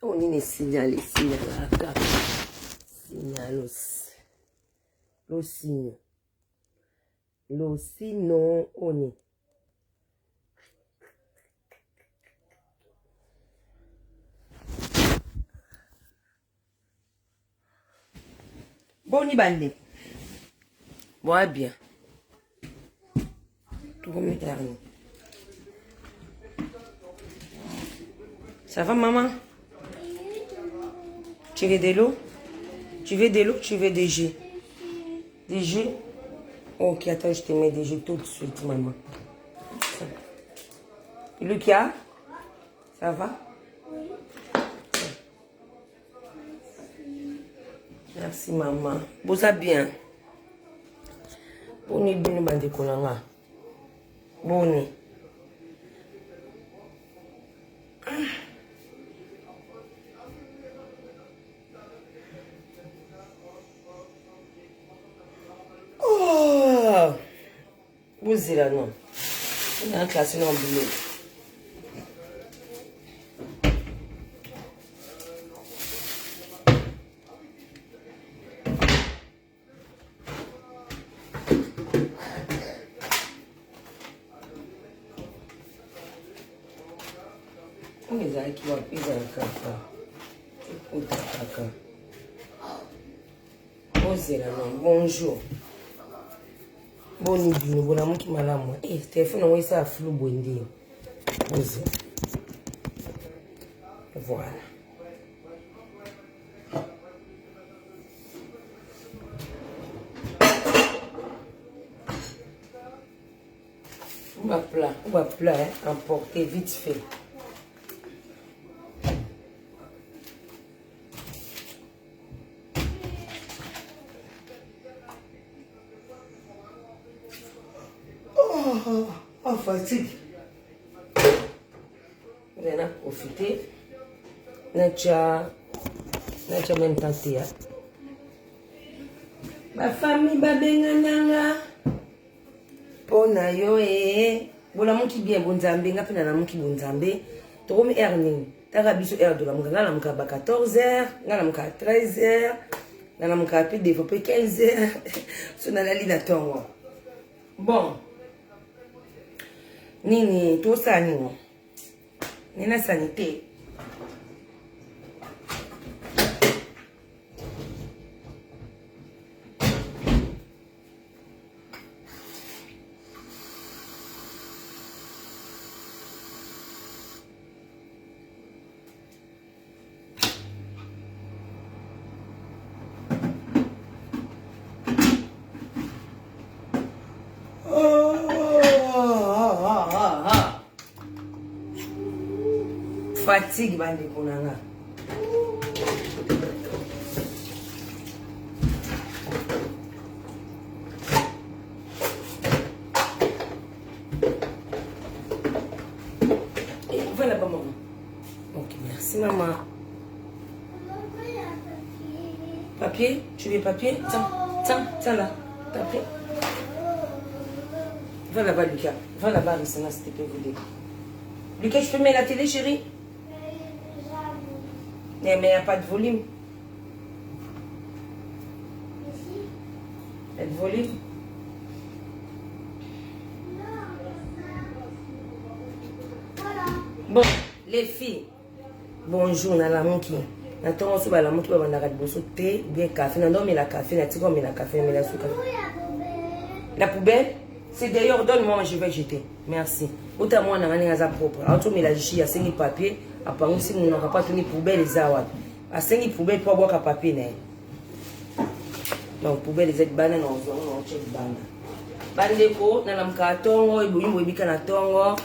On est signalé, signal, signalos. Lo signe. Lo signe, on est. Bon, y bandé. Bon, bien. Tout va me terminer. Ça va, maman? Tu veux de l'eau? Tu veux de l'eau? Tu veux des jus? Des jus? Ok, attends, je te mets des jus tout de suite, maman. Lucas? Ça va? Merci, maman. Vous allez bien? Bonne nuit, bande kolanga. Bonne nuit. Oh! Vous êtes là, non? On a un classé dans le boulot. Qui va plus un caca. Bonjour. Bonne nuit, nous voilà qui m'a là moi. Eh, téléphone on ça flou bondi. Voilà. On va plat, emporter vite fait. Oh, fatigue. On a profité. N'a même tenté. Ma famille va bien. Pona yo bola mon qui bien bonzambe nga pena na mon qui bonzambe to comme erning taka biso er de la munganga na muka ba 14h nga na muka 13h na muka pe développer 15h so na la lina tongo bon nini to sani wo nina sanité fatigue bande kunanga voilà pas maman. Ok, merci maman. Papier? Tu veux papier? Tiens là, papier. Va là-bas Lucas, va là-bas Rissana s'il te plaît vous dire. Lucas, je peux mettre la télé chérie? Mais il n'y a pas de volume. Pas de volume. Bon, les filles. Bonjour, Nala Monki. Nathan, on se va la montre, on va la thé, bien café. Non, mais la café, la tigre, mais la café, mais la sucre. La poubelle? C'est d'ailleurs, donne-moi, je vais jeter. Merci. Autant moi, on a un propre. Autant, mais la chichi, il y a 5 papiers. Après, si on n'a pas tenu poubelle, les awad. À 5 poubelles, pour boire un papier. Non, poubelle, les aides bananes, on check banane. Bandeko, dans le carton, il y a un carton.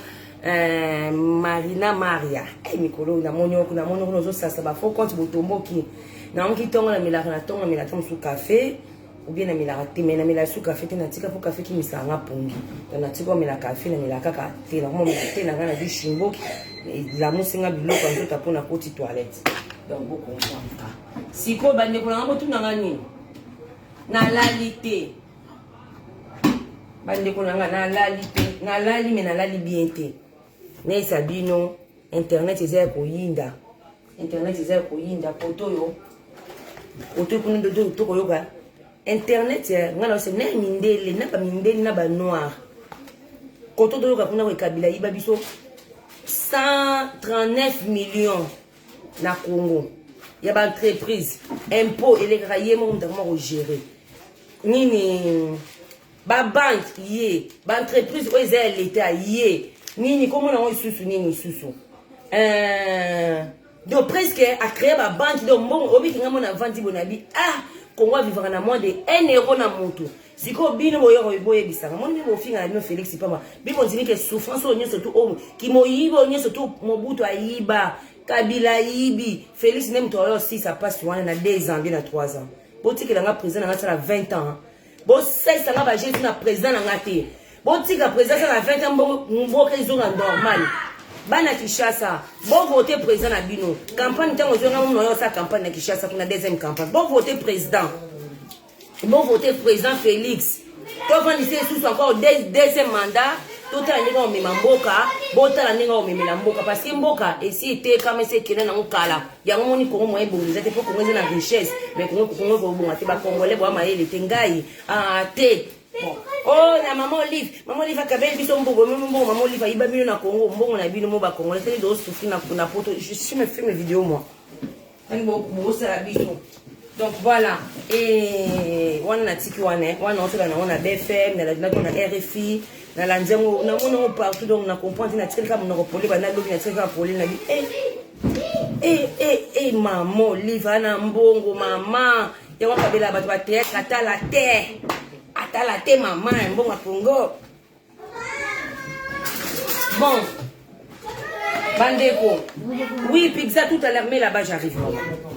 Marina Maria. Eh, Mikolo, na monyo, ça va. Faut quand tu tombeau qui. Na on qui tombe la mila na tombe, la tombe sous café. Ou bien na mila raté, mais na mila sous café, na tika pour café qui mi sa nga pongi. Na tika mila café, na mila kaka. Te na mo mila te na na di shimbo. La musinga bilo quand tu tapons na petite toilette. Donc beaucoup on comprend. Si ko bande ko na mo tu na ngani. Na lalité. Bande ko na lalité, na lali mais na lali bien te. Mais sabino internet ezali koyinda internet eza koyinda poto yo poto kuna ndo to koyoka internet ngala se na mindele na ba mindele na ba noir koto to yoka kuna ko kabila yiba biso 139 millions na Congo ya ba entreprise impôt elekaka ye mo ndakoma ko gérer nini ba banque ye ba entreprise o eza l'état ye nini comment on isusu nini isusu donc presque à créer ma banque donc bon obi kinga mona vandi bonabi Congo vivra na moins de 1 euro na moto siko bino boyo boye bisanga moni bo finga na Félix Pamba bibo ndini ke souffrance onyo surtout o ki moyibo onyo surtout Mobutu ayiba Kabila yibi Félix nem to aussi ça passe wana na 2 ans bien na 3 ans botiki la nga président na ça 20 ans bo sai ça ba jésus na président na ngate botiki président na 20 ans mbo kezo na normal bana Kishasa bon voter président na bino campagne tango zonga mo yo sa campagne na Kishasa kuna deuxième campagne bon voter président Félix to vandi c'est sous encore deuxième mandat tota ninga o mimamboka bota ninga o mimela mboka parce que mboka et si était comme c'est kena na ngala ya ngoni ko mo ebonza te pour ko na richesse mais ko ko bonga te ba congolais bo ma ele tengai te bon oh na maman Olive akabeli biso mbongo maman Olive iba bino na Congo mbongo na bino mo ba congolais te do souffrir na poto je suis me filme vidéo moi on ça biso donc voilà et on a tiki wana on a BFM na RFI na lanzemo na mona partout donc na comprendre na tiki kama na pole ba na lobi na tiki kama pole na bi maman Olive na mbongo mama ya wakabela bato ba théâtre ata la te maman mbongo Congo bon bandeko oui pizza tout à l'heure mais là-bas j'arrive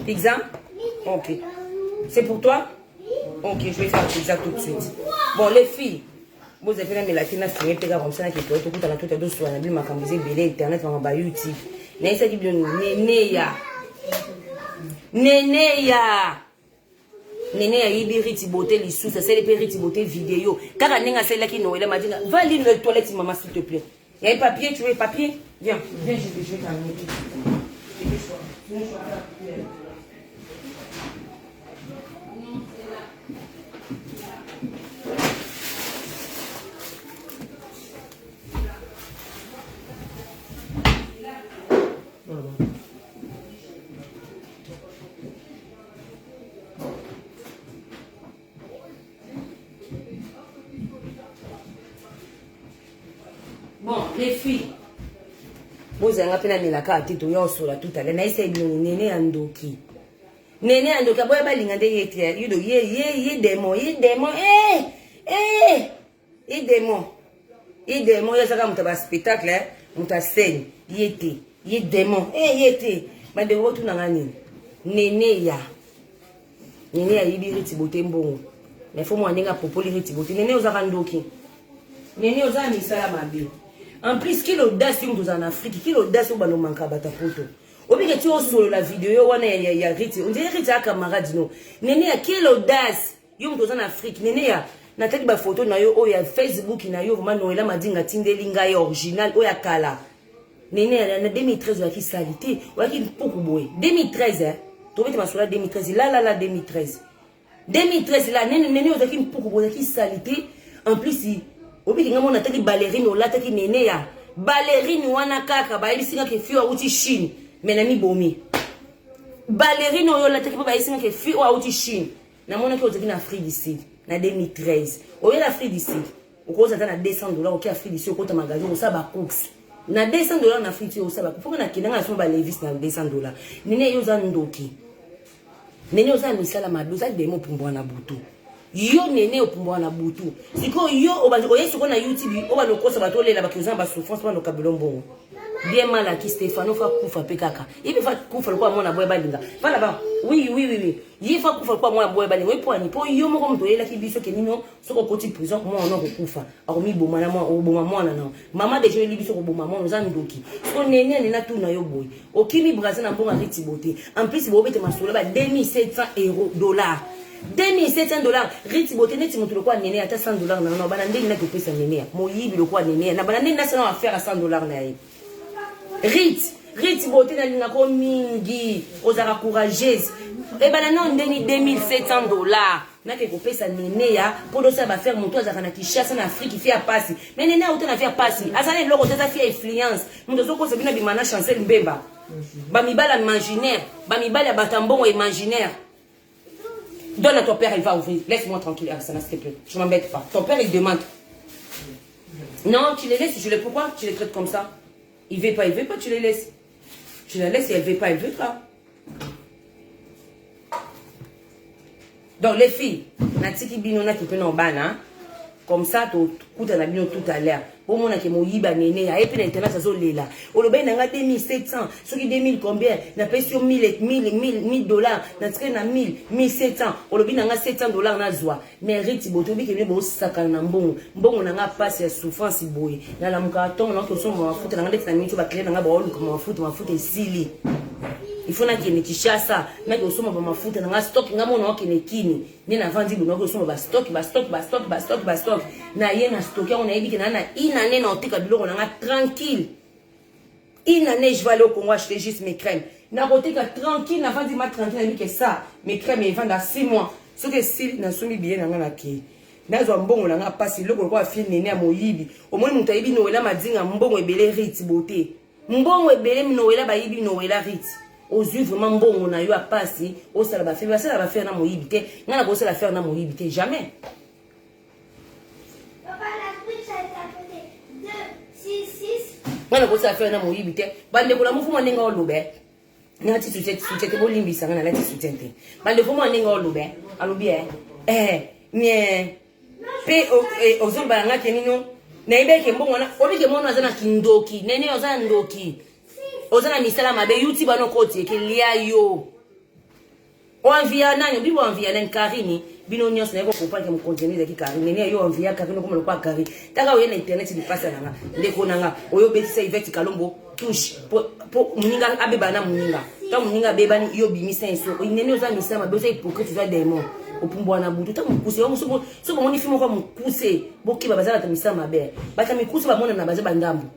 pizza ok c'est pour toi ok je vais faire pizza tout de suite bon les filles vous avez fait la tina fini pega comme ça qui peut tout à la toute deux soins na ma camisée belé internet on va YouTube na ça dit Nene ya ibiriti beauté lisou ça c'est les périti beauté vidéo kaka nenga celle qui noël m'a dit va lire le toilette maman s'il te plaît il y a un papier tu veux papier viens je vais t'amener bon les filles vous avez appelé la carte tout sur la tout à l'heure na essaye de nene andoki boya balinga nde yete yudo ye démon ya saka mutaba spectacle muta scène yete ye démon yete bande wotu na ngani nene ya ibiriti bote mbongo mais faut moi ndinga popoli riti bote nene ozaka ndoki nene oza misala mabe. En plus, qui l'audace en Afrique, qui l'audace au ballon manque à batapoto. Au lieu que tu as sur la vidéo, on a Riti, on dirait Riti à camarade, non. Néné, qui l'audace, yom en Afrique, néné, na tête ba photo na yo, ya Facebook, na yo, vraiment, Noëlla m'a dit, na tindelinga original, ya kala. Néné, en 2013, qui salité, qui beaucoup boy. 2013, hein, tu vois, tu m'as sur la 2013, là, 2013. 2013, là, néné, qui beaucoup boy, qui salité, en plus, obi kinga mona taki ballerine o lataki nene ya ballerine wana kaka ba ibisinga ke fiwa uti Chine menami bomi ballerine o lataki ba ibisinga ke fiwa uti Chine na mona ke ozaki na Afrique du Sud na 2013 o yela Afrique du Sud ukoza ta na $200 oki Afrique du Sud ko ta magasin o sa ba cooks na $200 na Afrique o sa ba pour na kinanga so ba Levis na $200 nene yoza ndoki nene yoza misala maduza demo pumbo na butu yo nene opumba na butu siko yo oyesu ko na YouTube oba lokosa batolela bakiuza ba souffrance ba lokabelo mbongo bien mal à qui Stéphano fa kufa pekaka ibi fa kufa kwa mona boye balinga vala ba oui yi fa kufa kwa mona boye balinga po ani po yo moko mto yela ki biso ke nino soko koti prison moi on okufa akomi boma na moi oboma mwana na mama de je libiso ko boma mwana za ndoki so nene nena tu na yo boye okimi Brazil na mbonga riti bote en plus bo bete masolo ba $2700 $2700 riti bote neti mutu lokwa nene ata $100 na bana ndeni na kopesa nene moyibi lokwa nene na bana ndeni na sana affaire à $100 na ye Rit Riti beauté na linga ko mingi ozaka courageuse et ben non ndeni $2700 na ke kopesa nene ya pour dosa ba faire monto azaka na Kinshasa na Afrique fait passer mais nene auto na faire passer azana loko tata fait influence mundo zoko se bina bimana Chancel Mbemba ba mibala imaginaire ba mibala batambongo imaginaire. Donne à ton père, il va ouvrir. Laisse-moi tranquille, Arsana, s'il te plaît. Je m'embête pas. Ton père, il demande. Non, tu les laisses. Je les pourquoi tu les traites comme ça? Il veut pas, tu les laisses. Tu la laisses et elle veut pas, Donc, les filles, Natiki Binona qui peut en bana. Comme ça, tu as tout à l'heure. Au moment où mon yiba nene, a épé l'internet, ça zole là. Au lobby, n'a pas 2700, ceux qui 2000 combien, n'a pas sur 1000 dollars, n'a pas 1000, 1700. Au lobby, n'a pas $700 na zoa. Mais riti botobi qui vient de sacan na bon, bon, n'a pas passé souffrance boy. N'a la moukaton, n'a que son mon foot, n'a pas de tu vas créer n'a pas comme mon foot est silly. Il faut que tu cherches ça. Mais que somme ma foot na stock nga mona ke nekini. Ni na vandi buno ko somme ba stock. Na yena stocker on a dit que na une année na otika biloko na tranquille. Une année je vais aller au Congo acheter juste mes crèmes. Na otika tranquille na vandi ma tranquille que ça. Mes crèmes ils vendent à 6 mois. Ce que si na somi bien na ki. Na zo mbongo na nga pasi loko ko afine nene ya moyibi. Au moins mutu ayibi no wela madinga mbongo ebele riti beauté. Mbongo ebele no wela ba yibi no wela riti. Aux yeux vraiment bon on a eu à passer au ça va faire na moyibité ngana ko ça la faire na moyibité jamais. Papa la switch est à côté 2 6 6 ngana ko ça faire na moyibité bande ko la mufu manenga olobe ngati sucete bolimbisa ngana lati sucete bande ko manenga olobe alobi nie pe ozomba ngati nino na ibeke mbongo na obike mono azana kindoki nene ozana ndoki ozana misala mabe YouTube bano koti ke lia yo onvia nani bibo onvia nan Karini bino nyos na ko comprendre que mon contenu de Karini ne yo onvia Karini ko mo kwa Karini taka oye na internet di pasa nanga ndeko nanga oyo betisa Yvette Kalombo touche po muninga abeba na muninga ta muninga beba ni yo bimisa enso nene ozana misala mabe ozai hypocrite za démon opumbwa na butu ta mukuse yo so bo moni fimo kwa mukuse bokiba bazala ta misala mabe bata mikuse ba mona na baza bandambu.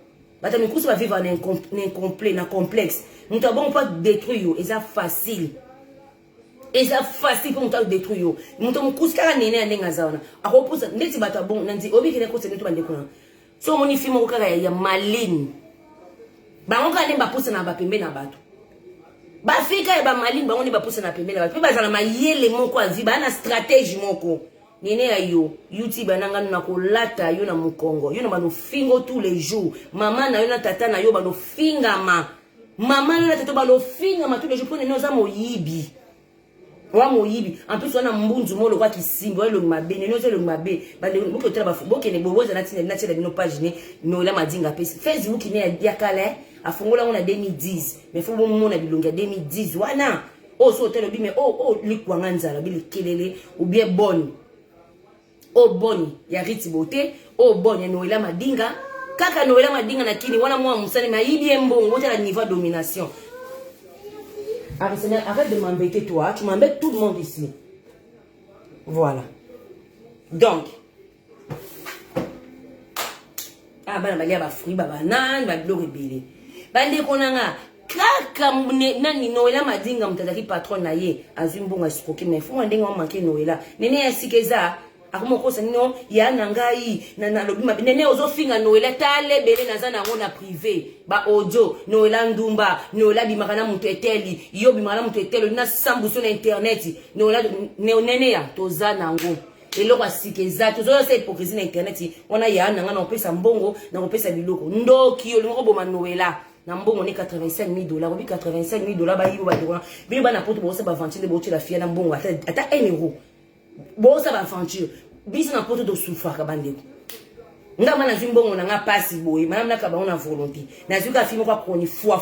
Bata mikusi va vivre en incomplet, en complexe. Nous n'avons pas détruire, et c'est facile. Et c'est facile pour nous détruire. Nous avons tous les nénés à l'engazana. À repos, n'était pas bon, n'était pas obligé de faire des choses. So mon film au cas ya maline. Ba on ka nemba pousse na ba pembe na bato. Ba fika ba maline ba on ba pousse na pembe na bato. Ba za na mayele moko azi ba na stratégie moko. Nene ya yo YouTube ananga na kolata yo na mukongo yo na bano fingo tous les jours maman na yo na tata na yo bano finga maman na tata bano finga tous les jours pour nene za moyibi wa moyibi en plus on a mbunzu molo kwa kisimbo lo mabe nene zo lo mabe ba le moko tela ba boke ne boboza na tina bino page ne no la madinga pesi Facebook ne ya kale afungola ngona 2010 mais faut bon mona bilonga 2010 wana o so telo bi mais o likwanga nzala bi kelele ou bien bonne. O boni ya Riti Beauté, o boni ya Noela Madinga. Kaka Noela Madinga na kini wana mwa musani ma yibi mbongo la niveau domination. Arrête de m'embêter toi, tu m'embêtes tout le monde ici. Voilà. Donc bana balia ba fruit ba banane ba bilo rebele. Bande konanga kaka nani Noela Madinga mtazaki patron na ye azumbonga sikoki mais faut ndenga manke Noela. Nene ya sikeza akomo kosa nino ya nangai na lobi mabe nene ozofinga Noela tale bele nazana ngo na privé ba audio Noela ndumba Noela bimakana mutu eteli yo bimakana mutu eteli na sambuso na internet Noela nene ya tozana ngo eloko asikeza tozo se hypocrisie na internet ona ya nanga na opesa mbongo na opesa biloko ndoki yo lingo boma Noela na mbongo ni $85,000 obi $85,000 ba yibo ba dikona bi ba na poto bo se ba ventile bo la fia na mbongo ata €1 bon ça va aventure bis na poto do souffrir ka bandeko nga mana zimbongo na nga pasi boy mana na ka ba ona volonté na zuka fimo kwa koni fois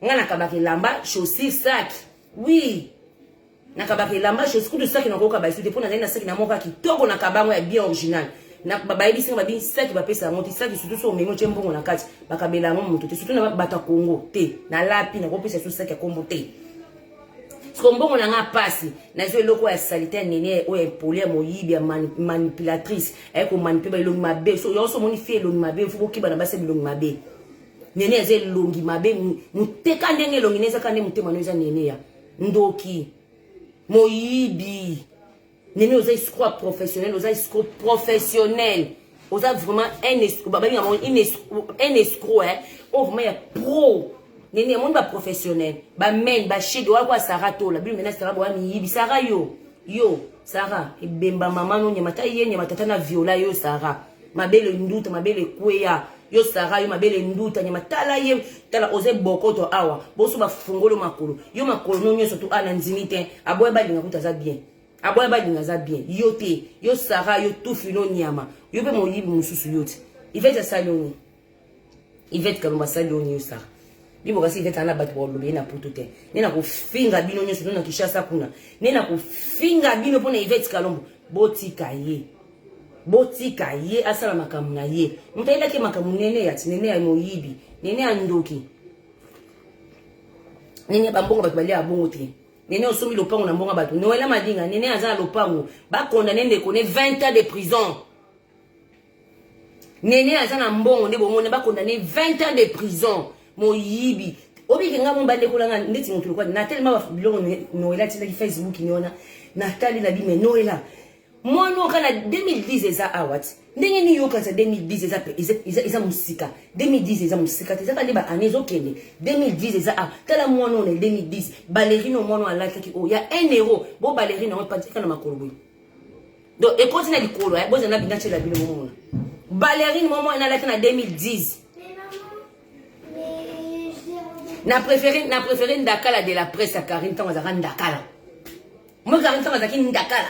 nga na kabaki lamba chaussure sac oui na kabaki lamba chaussure de sac na ko ka ba su dépôt na sac na moka kitoko na kabango ya bien original na baba yebi singa babi sac ba pesa monti sac surtout so mengo chembongo na kati bakabela ngo mutu te surtout na bata Congo te na lapi na ko pesa su sac ya Congo te. Skombongo na nga pasi na zo eloko ya salitaire nene o empolé moyibi ya manipulatrice ay ko manipuler lo mabe so yo so moni fie lo mabe fu ko kiba na base lo mabe Nene aze longi mabe muteka ndenge longi neza kande mutema noza nene ya ndoki moyibi nene oza escroc professionnel oza escroc professionnel oza vraiment un escroc hein oh vraiment ya pro nene monde ba professionnel ba men ba shege wala kwa Sarah tola bi mena Sarah bo miyibi Sarah yo Sarah ebemba mama no nyamata yenye matata na viola yo Sarah mabele nduta mabele kweya yo Sarah yo mabele nduta nyama tala ye tala oze bokoto awa boso ba fungolo makolo yo makolo no nyoso to ana nzimite aboye balinga kutaza bien aboye balinga za bien yo te yo Sarah yo tufu no nyama yo pe moyibi mususu yote ivete saloni ivete kalomba saloni yo Sarah bibo kasi ivete ana batu ba lobe na poto te nena ko finga bino nyoso na Kishasa kuna nena ko finga bino pona ivete kalombo botika ye asala makamu na ye mutaila ke makamu nene ya tinene ya moyibi nene andoki nene bambongo batu bali abongo te nene osomi lopango na mbonga batu noela madinga nene azala lopango ba condamné ne connaît 20 ans de prison nene azala mbongo ne bongo ne ba condamné 20 ans de prison moyibi obi kenga mo bande kolanga ndeti mutu kwa na tellement ba bilongo noela tina ki Facebook niona natali na bime noela moi non kana 2010 eza awat ndenge ni yo kanza 2010 eza musika 2010 eza musika te zaka ba anezo kende 2010 eza a tala moi non 2010 ballerino moi non alaka ki o ya 1 euro bo ballerino on patika na makolo donc et continue likolo bo zana binga chela bino mo ballerino moi on alaka na 2010 na préféré ndakala de la presse à Karine tant azaka ndakala moi Karine tant azaki ndakala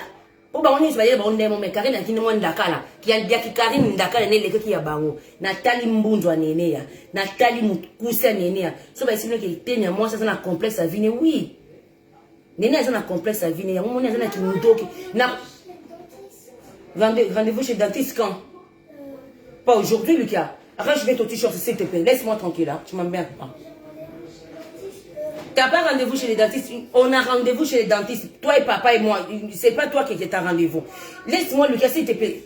pour bango ni soyez bon ndemo me Karine akini mo ndakala ki ya ki Karine ndakala ne leke ki ya bango Nathalie mbunzwa nene ya Nathalie mukusa nene ya so ba sino ki tenya moi ça na complexe à vie oui nene ça na complexe à vie ya mo na na ki ndoki na rendez-vous chez le dentiste quand pas aujourd'hui Lucas arrache bien ton t-shirt s'il te plaît laisse-moi tranquille là tu m'emmerdes pas. T'as pas rendez-vous chez les dentistes. On a rendez-vous chez les dentistes. Toi et papa et moi. C'est pas toi qui est à rendez-vous. Laisse-moi Lucas s'il te plaît.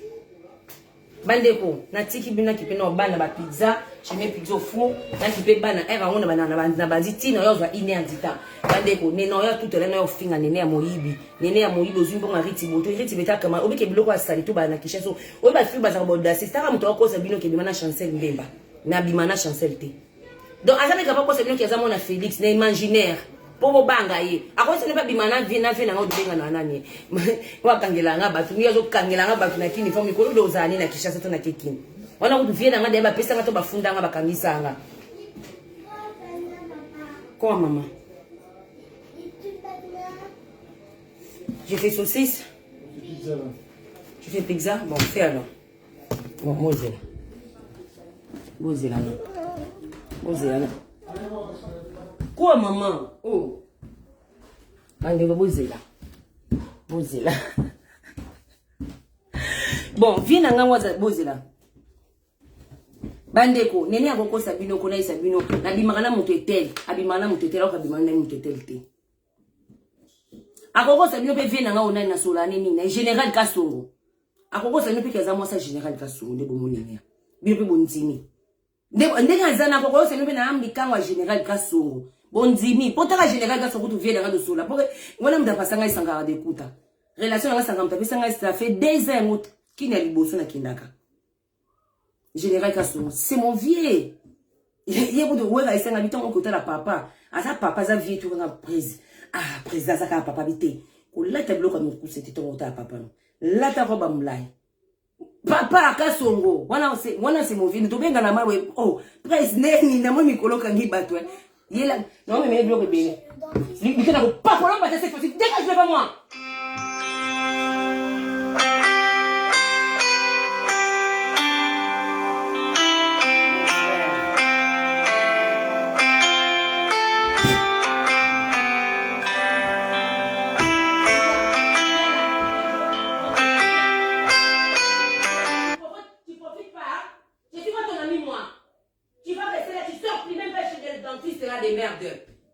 Bandeko. Natiki bina qui peut non bana ba pizza. Je mets pizza au four. Là qui peut bana. Elle va on na baziti no yo za inéandita. Bandeko. Neno yo tout le no finga nene ya moyibi. Nene ya moyibi ozumbo mariti boto. Riti beta kama obi ke biloko asali to bana Kishasa. Obi ba fi baza boda. C'est ça muto ko sa bino ke bimana chancel mbemba. Na bimana chancel te. Donc, à ça, quoi, c'est bien qu'il y a mon Félix, n'est imaginaire. Pour vos bangaye. À quoi ce n'est pas bimana, vina, vina, on devient un anani. Moi, Kangelanga, batu, nous avons Kangelanga, batu, na kini, forme, kolo, dozani, na Kishasa, na kekin. On a eu vie dans un débat, pesa, na bafunda, na bakamisanga. Quoi, maman? J'ai fait saucisse. Tu fais pizza? Bon, fais alors. Bon, moi, j'ai là. Moi, j'ai là. Bozela. Quoi maman? Oh. Ande bozela. Bozela. Bon, viens na ngwaza bozela. Bandeko, nene akoko sabino kona isabino na bimana mutu etel, abimana mutu etel ka bimana mutu etel te. Akoko sabino pe viens na ngona na solane ni na général Kasongo. Akoko sabino pe kaza moi ça général Kasongo de bomonene. Bino pe bonzini. Ndenge azana kokolo se nobe na ambikangwa général Kasongo bonzimi potaka général Kasongo tu viens de sola pour ngona mda pasanga isanga de kuta relation na sanga mta pesanga ça fait 2 ans mot kina liboso na kindaka général Kasongo c'est mon vieux yebo de wela isanga bitongo kota la papa asa papa za vieux tu nga prise prise za ka papa bité ko lata bloka no ku c'était ton ta papa la ta roba mlai Papa Kasongo, wana c'est mon vieux. Tu benga na mawe. Oh, prince neni na mo mikolo kangi batwe. Yela, non mais bloque bien. Lui qui n'a pas pour l'homme cette fois-ci. Dégage pas moi.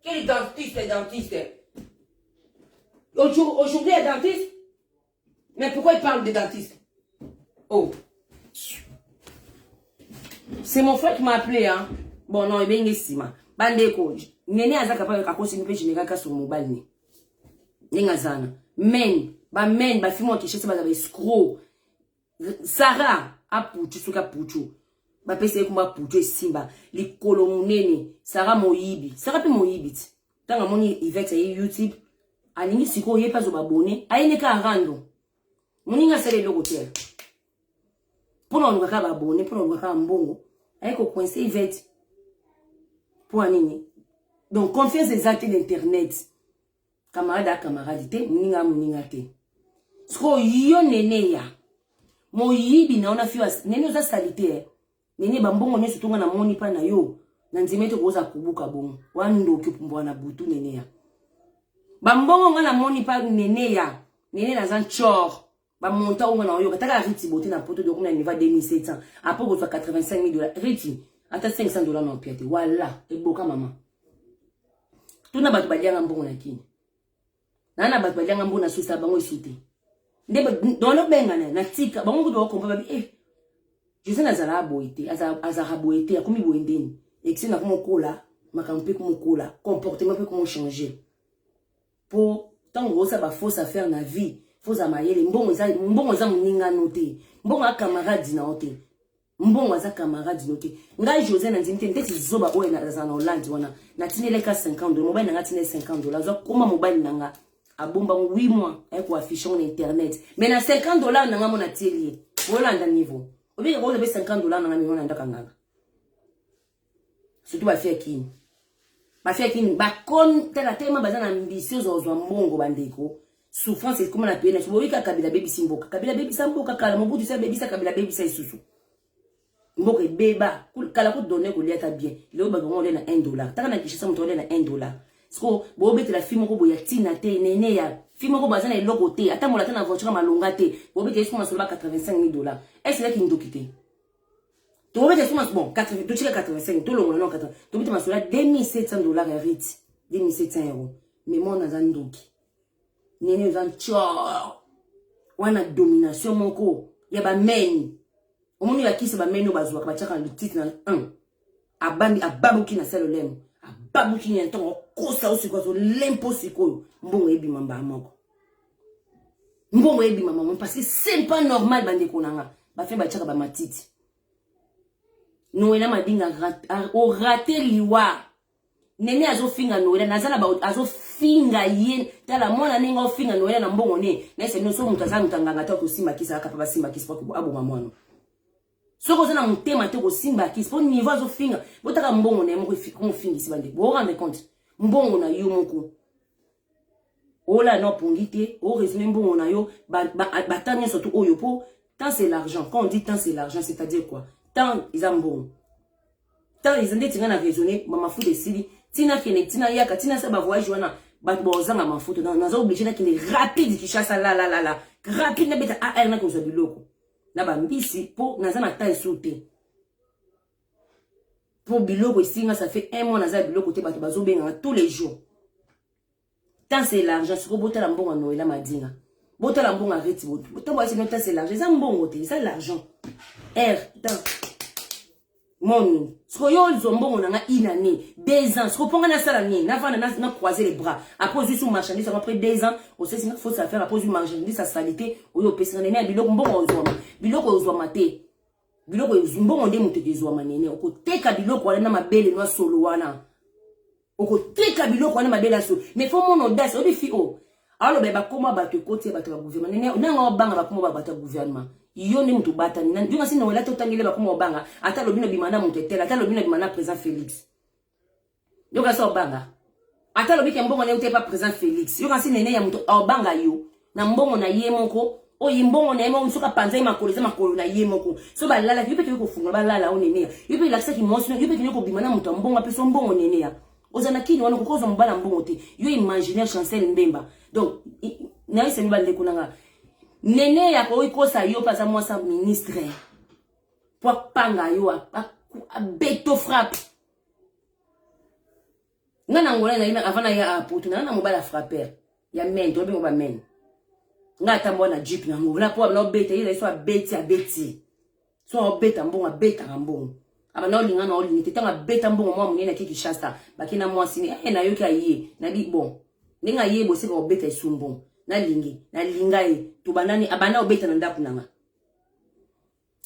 Quel dentiste? Aujourd'hui, un dentiste? Mais pourquoi il parle de dentiste? Oh. C'est mon frère qui m'a appelé, hein. bon non ebenge sima bandeko nene azaka pa akosi mpe général ka sur mobile ni ninga zana men ba fimo kishese ba escroc Sarah apuchu suka puchu ba pese kumba puchu esimba likolo munene Sarah moyibi Sarah pe moyibi tanga moni Yvette ya YouTube alingi siko ye pas obabone ayine ka rando muninga sele lokotel pour on ka babone pour on ka mbongo ayiko coincer Yvette pour anini donc confiance exacte d'internet camarade te muninga te sko yo nene ya moyibi na ona fiwa nene oza salite nene bambongo nyeso tunga na moni pa na yo na nzimete koza kubuka bongo wando kipumbwa na butu nene ya bambongo nga na moni pa nene ya nene na zan chor ba monta onga na yo kataka riti bote na poto de comme na niveau 2700 après ko 85 000 $, riti ata 500 $ na piate wala eboka mama tuna batu balianga mbongo na kini na batu balianga mbongo na susa bango isute ndebe dono benga na tika bango do ko ba je sais na zala boité azara boité akomi boendeni exina comme kola makampe comme kola comportement peut comment changer pour tant gros ça ba fausse affaire na vie fausse amayele mbongo za muninga noté mbongo a camarade na oté mbongo za camarade noté ngai José na nzimite ndeti zoba oye na za na Hollande wana na tinele ka 50 $, mobile na ngati 50 $, zo koma mobile nanga abomba 8 mois avec afficher en internet mais na 50 $ nanga mona telier Hollande niveau obi ko be 50 $ nanga mi mona ndaka nganga surtout ba fia kini ba kon tela tema bazana ambitieuse ozwa mbongo bandeko souffrance c'est comme la peine so wika kabila baby simboka kabila baby samboka kala mobutu sa baby sa kabila baby sa isusu mboka beba kala ko donner ko liata bien le ba ngo le na 1 $, taka na kishisa mto le na 1 $. Sko bo bete la fimo ko boya tina te nene ya fimo ko bazana eloko te ata mola ta na voiture malonga te bo bete so masoba 85 000 $. Est-ce que kindokite to bete so mas bon 80 to chika 85 to longo non 80 to bete masola 2700 $ ya riti 2700 €. Mais mon na zandoki nene zan cho wana domination moko ya ba men omoni ya kisa ba men no bazwa ka chaka le titre na 1 ababuki na selo lemo ababuki ni ntongo kosa osiko so lempo siko mbongo ebi mamba moko mbongo ebi mama parce que c'est pas normal bande konanga ba fe ba chaka ba matiti noela madinga o rater liwa nene azofinga noela nazala ba azofinga yen tala mona ninga ofinga noela na mbongo ne na ese no so mutazana mutanganga ta ko simba kisa aka pa simba kisa ko abo mamwana soko zana mutema te ko simba kisa po niveau azofinga botaka mbongo ne moko ko fingi sibande bo rendre compte mbongo na yo moko ola no pungite o resume mbongo na yo batanya surtout oyo po tant c'est l'argent quand on dit tant c'est l'argent c'est-à-dire quoi tant ils ont bon tant ils ont dit tinga na raisonner mama fu de sili tina kene tina yaka tina sa ba voyage wana ba bozanga mafuto na za obligé na kene rapide ki chassa la rapide na beta AR na ko zo biloko na ba mbisi po na za na taille sauté pour biloko singa ça fait 1 mois na za biloko te ba bazo benga tous les jours tant c'est l'argent ce ko botala mbongo noela madinga botala mbongo arrêti boto ba c'est c'est l'argent ça mbongo te ça l'argent tant mon ce yo zombongo na une année 2 ans ce ko ponga na sala ni na vana na croiser les bras après juste marchandise après 2 ans on sait qu'il faut ça faire après une marchandise sa salité oyo pesa na ne biloko mbongo ozwa mate biloko mbongo nde muteke zwa manene okoteka biloko wana na mabele no solo wana okoteka biloko wana mabele solo mais faut mon audace obi fi o alors beba koma ba te côté ba te gouvernement nene na banga ba koma ba ta gouvernement yo ne mutu batani na ndinga sino wala to tangile ba koma banga ata lobina bimana mutetela ata lobina bimana président Félix yo ka so banga ata lobike mbongo ne utepa président Félix yo ka sino nene ya mutu banga yo na mbongo na ye moko o yimbongo na yemo nsuka panza makolo na ye moko so ba lala yo pe ko funga ba lala o nene yo pe lakisa ki monso yo pe ko bimana mutu mbongo pe so mbongo nene ya ozana kini wana ko kozo mbala mbongo te yo imaginer Chancel Mbemba donc na yese mbande kunanga nene ya ko ikosa yo pasa mwasa ministre pour panga yo a beto frappe ngana ngola na ina avana ya aputu na mobala frapper ya men to be mo ba men ngata mbona jeep na ngola po na beta ile so beti so beta mbongo beta mbongo abana olinga na olinga tetanga beta mbongo mwa munene ki Kinshasa bakina mwasi ni na yoki aye na bi bon ninga ye bo sika obeta isumbo na linga ye tubanani abana obeta na ndaku nanga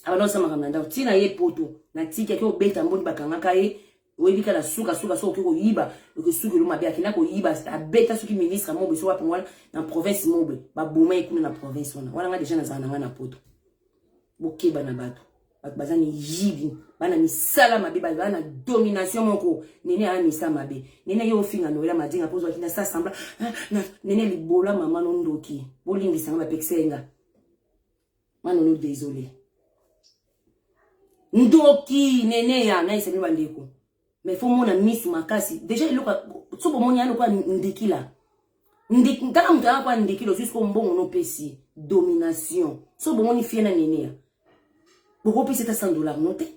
abana osama kamna ndaku tina ye poto na tiki ke obeta mboni bakanga kaye webika la suka so ko yiba ko suki luma bia kina ko yiba abeta suki ministre mo biso wapi ngwana na province mobe ba boma ikuna na province wana nga deja na zana nga na poto bokeba na bato bazani yibi bana misala mabe bana domination moko nene a misa mabe nene yo finga noela madinga pozo kina sa sembla nene libola mama no ndoki bolingi sanga bapexenga mano no désolé ndoki nene ya na isemi bandeko mais faut mona misu makasi déjà iloka sobo monya no kwa ndikila ndikanga mtaka kwa ndikilo jusqu'au mbongo no pesi domination sobo moni fiena nene ya boko pesi ta $100 note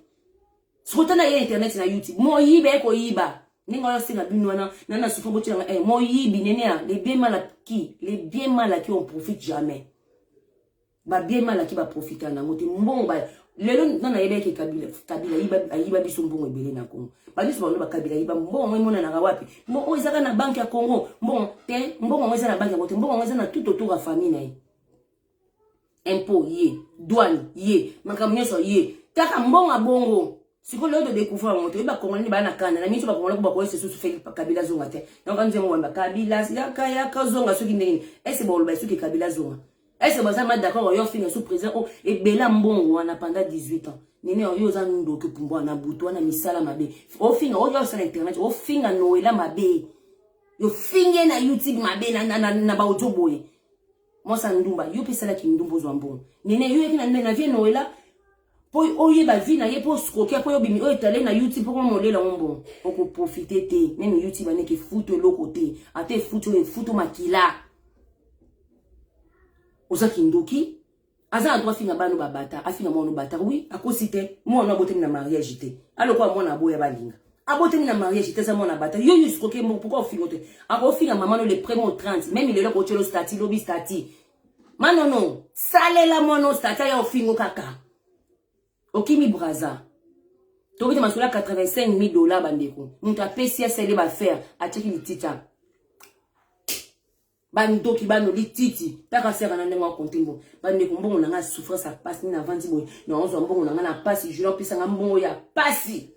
sokota na ye internet na YouTube mo yibe ko yiba ninga yo singa bino na sufo boti nga mo yibi nene ya les bien mal acquis on profite jamais ba bien mal acquis ba profiter na ngote mbongo ba lelo na yebe ke kabila yiba biso mbongo ebele na Congo ba biso ba kabila yiba mbongo mona na wapi mbongo ezaka na banque ya Congo mbongo ezaka na banque ya ngote mbongo ezaka na tout autour de famille na ye impôt ye douane ye makamnyeso ye kaka mbongo bongo siko leo de découvrir ngoto yeba Congolais ni bana kana na miso ba Congolais ko ba ko se susu fe kabila zonga te donc quand nzemo wamba kabila yaka zonga soki ndeni ese ba oloba soki kabila zonga ese ba zama d'accord yo finga sous président e bela mbongo wana pendant 18 ans nene yo za ndo ke pumbo na butu wana misala mabe o finga o yo sur internet o finga noela mabe yo finge na YouTube mabe na ba ojoboye mosa ndumba yo pesala ki ndumbo zo mbongo nene yo ekina na vie noela po oye ba vie na ye po skokia po yo bimi o etale na YouTube po molela mbongo oko profiter te même YouTube aneke futo loko te ate futo makila ozaki ndoki aza droit finga bano babata afinga mono bata oui akosite mona botemi na mariage te aloko mona boya balinga abotemi na mariage te za mona bata yo yuskoke mo pourquoi ofinga te akofinga mama no le premier 30 même il est là ko chelo stati lobby stati manono salela mono stati ya ofingo kaka okimi braza tobite masula $85,000 bandeko muta pesi ya sele ba faire atiki litita bandoki bano lititi taka sera na ndenge wa kontembo bandeko mbongo nanga souffrance a passe ni na vandi boy na onzo mbongo nanga na passe juro pesa nga mbongo ya passe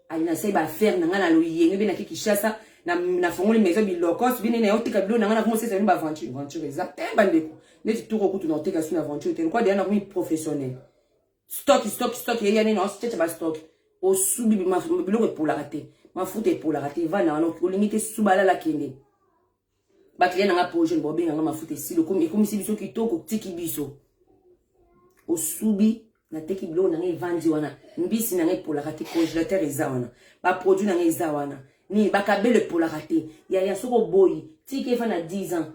alina sai ba faire nanga na loyenge be na Kinshasa na fongoli maison bilokos bine na yotika bilo nanga na komo sesa ni ba aventure exact bandeko neti tuko kutu na oteka sur aventure te quoi derrière na komi professionnel stock ya nini on se ba stock o subi biloko pour la rater ma foute pour la rater va na ko limite subala la kende ba client nga projet bo benga ma foute si le comme si biso kitoko tiki biso o subi na teki bilo na ngai vandi wana mbisi na ngai pour la rater congélateur eza wana ba produit na ngai eza wana ni ba kabele pour la rater ya soko boy tiki fa na 10 ans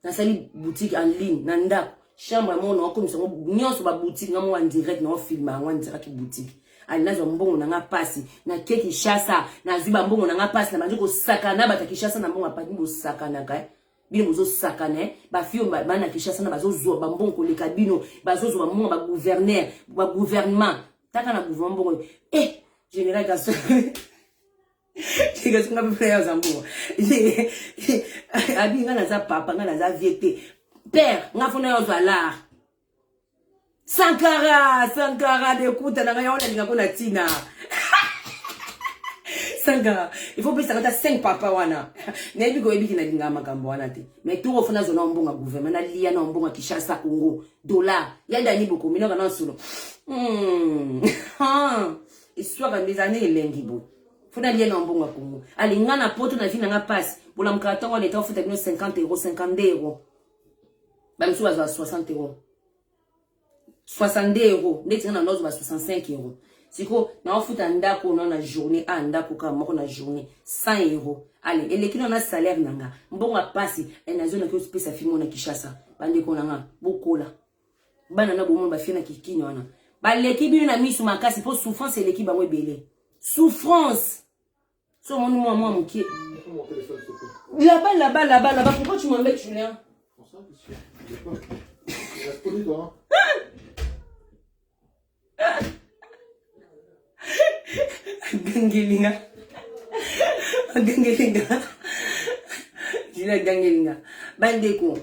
na sali boutique en ligne na ndako chambre mon comme ça nyonso ba boutique ngamo en direct na film en direct boutique alinazo mbongo na nga pasi na keki Kinshasa na ziba mbongo na nga pasi na banjo ko sakana bata Kinshasa na mbongo apadi bo sakana ka bino bozo sakana ba fio bana Kinshasa na bazo zo ba mbongo le kabino bazo zo ba mbongo ba gouverneur ba gouvernement taka na gouvernement général Gaston Tiga singa bifaya zambo abi nga za papa nga za viete père nga fona yo zalar Sankara de kuta na nga ona linga kona tina Sankara il faut penser que 5 papa wana na ebi go ebi kina linga makambo wana te mais tout ofuna zona mbonga gouvernement na lia na mbonga Kinshasa Congo dollar ya dani boko mino kana solo histoire des années elengi bo funa lia na mbonga Congo alinga na poto na vina nga passe pour la mkato wa leta ofuta kino 50 euros 52 euros ba msuwa za 60 euros 60 euros ndeti na nozo ba 65 euros siko na ofuta ndako na journée a ndako ka moko na journée 100 euros allez elekino na salaire nanga mbonga pasi na zone ko spesa fimo na Kinshasa bande ko nanga bokola bana na bomo ba fina kikinyo wana ba lekibi na misu makasi po souffrance elekiba we bele souffrance so mon moi mokie là-bas pourquoi tu m'embêtes Julien pour ça il reste poli toi Gangelinga. Gangelinga. Jina gangelinga. Bandeko.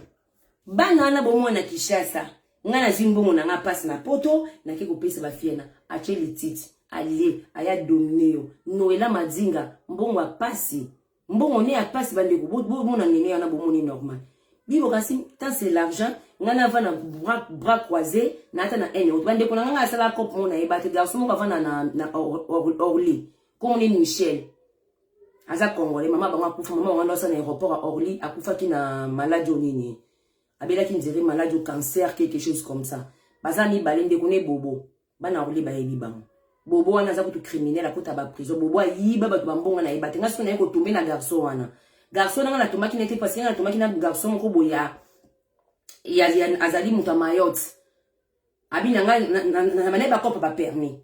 Bana na bomo na Kishasa. Ngana zimbongo na nga passe na poto na ke kopesa ba fiena. Ache lititi. Ali aya domineo. Noela madzinga. Mbongo a passi. Mbongo ne a passi bandeko. Bo na nene na bomo ni normal. Bibo kasi tant c'est l'argent. Ngana va na bras croisés na ata na ene. Bandeko na nga sala kopo mona e bate garçon mo va na Orly. Comme Michel. Aza Congolais, maman ba akufa, maman wana sa na aéroport à Orly, akufa ki na maladie nini. Abela ki dirait maladie au cancer, quelque chose comme ça. Baza mi balende kone bobo. Bana Orly ba yebi bang. Bobo wana za kutu criminel akota ba prison. Bobo yiba ba bambonga na ibate. Ngaso na ko tomber na garçon wana. Garçon na tomba ki n'était pas si na tomba ki na garçon ko boya. Ya azali muta Mayotte. Abi na na maneba ko pa permis.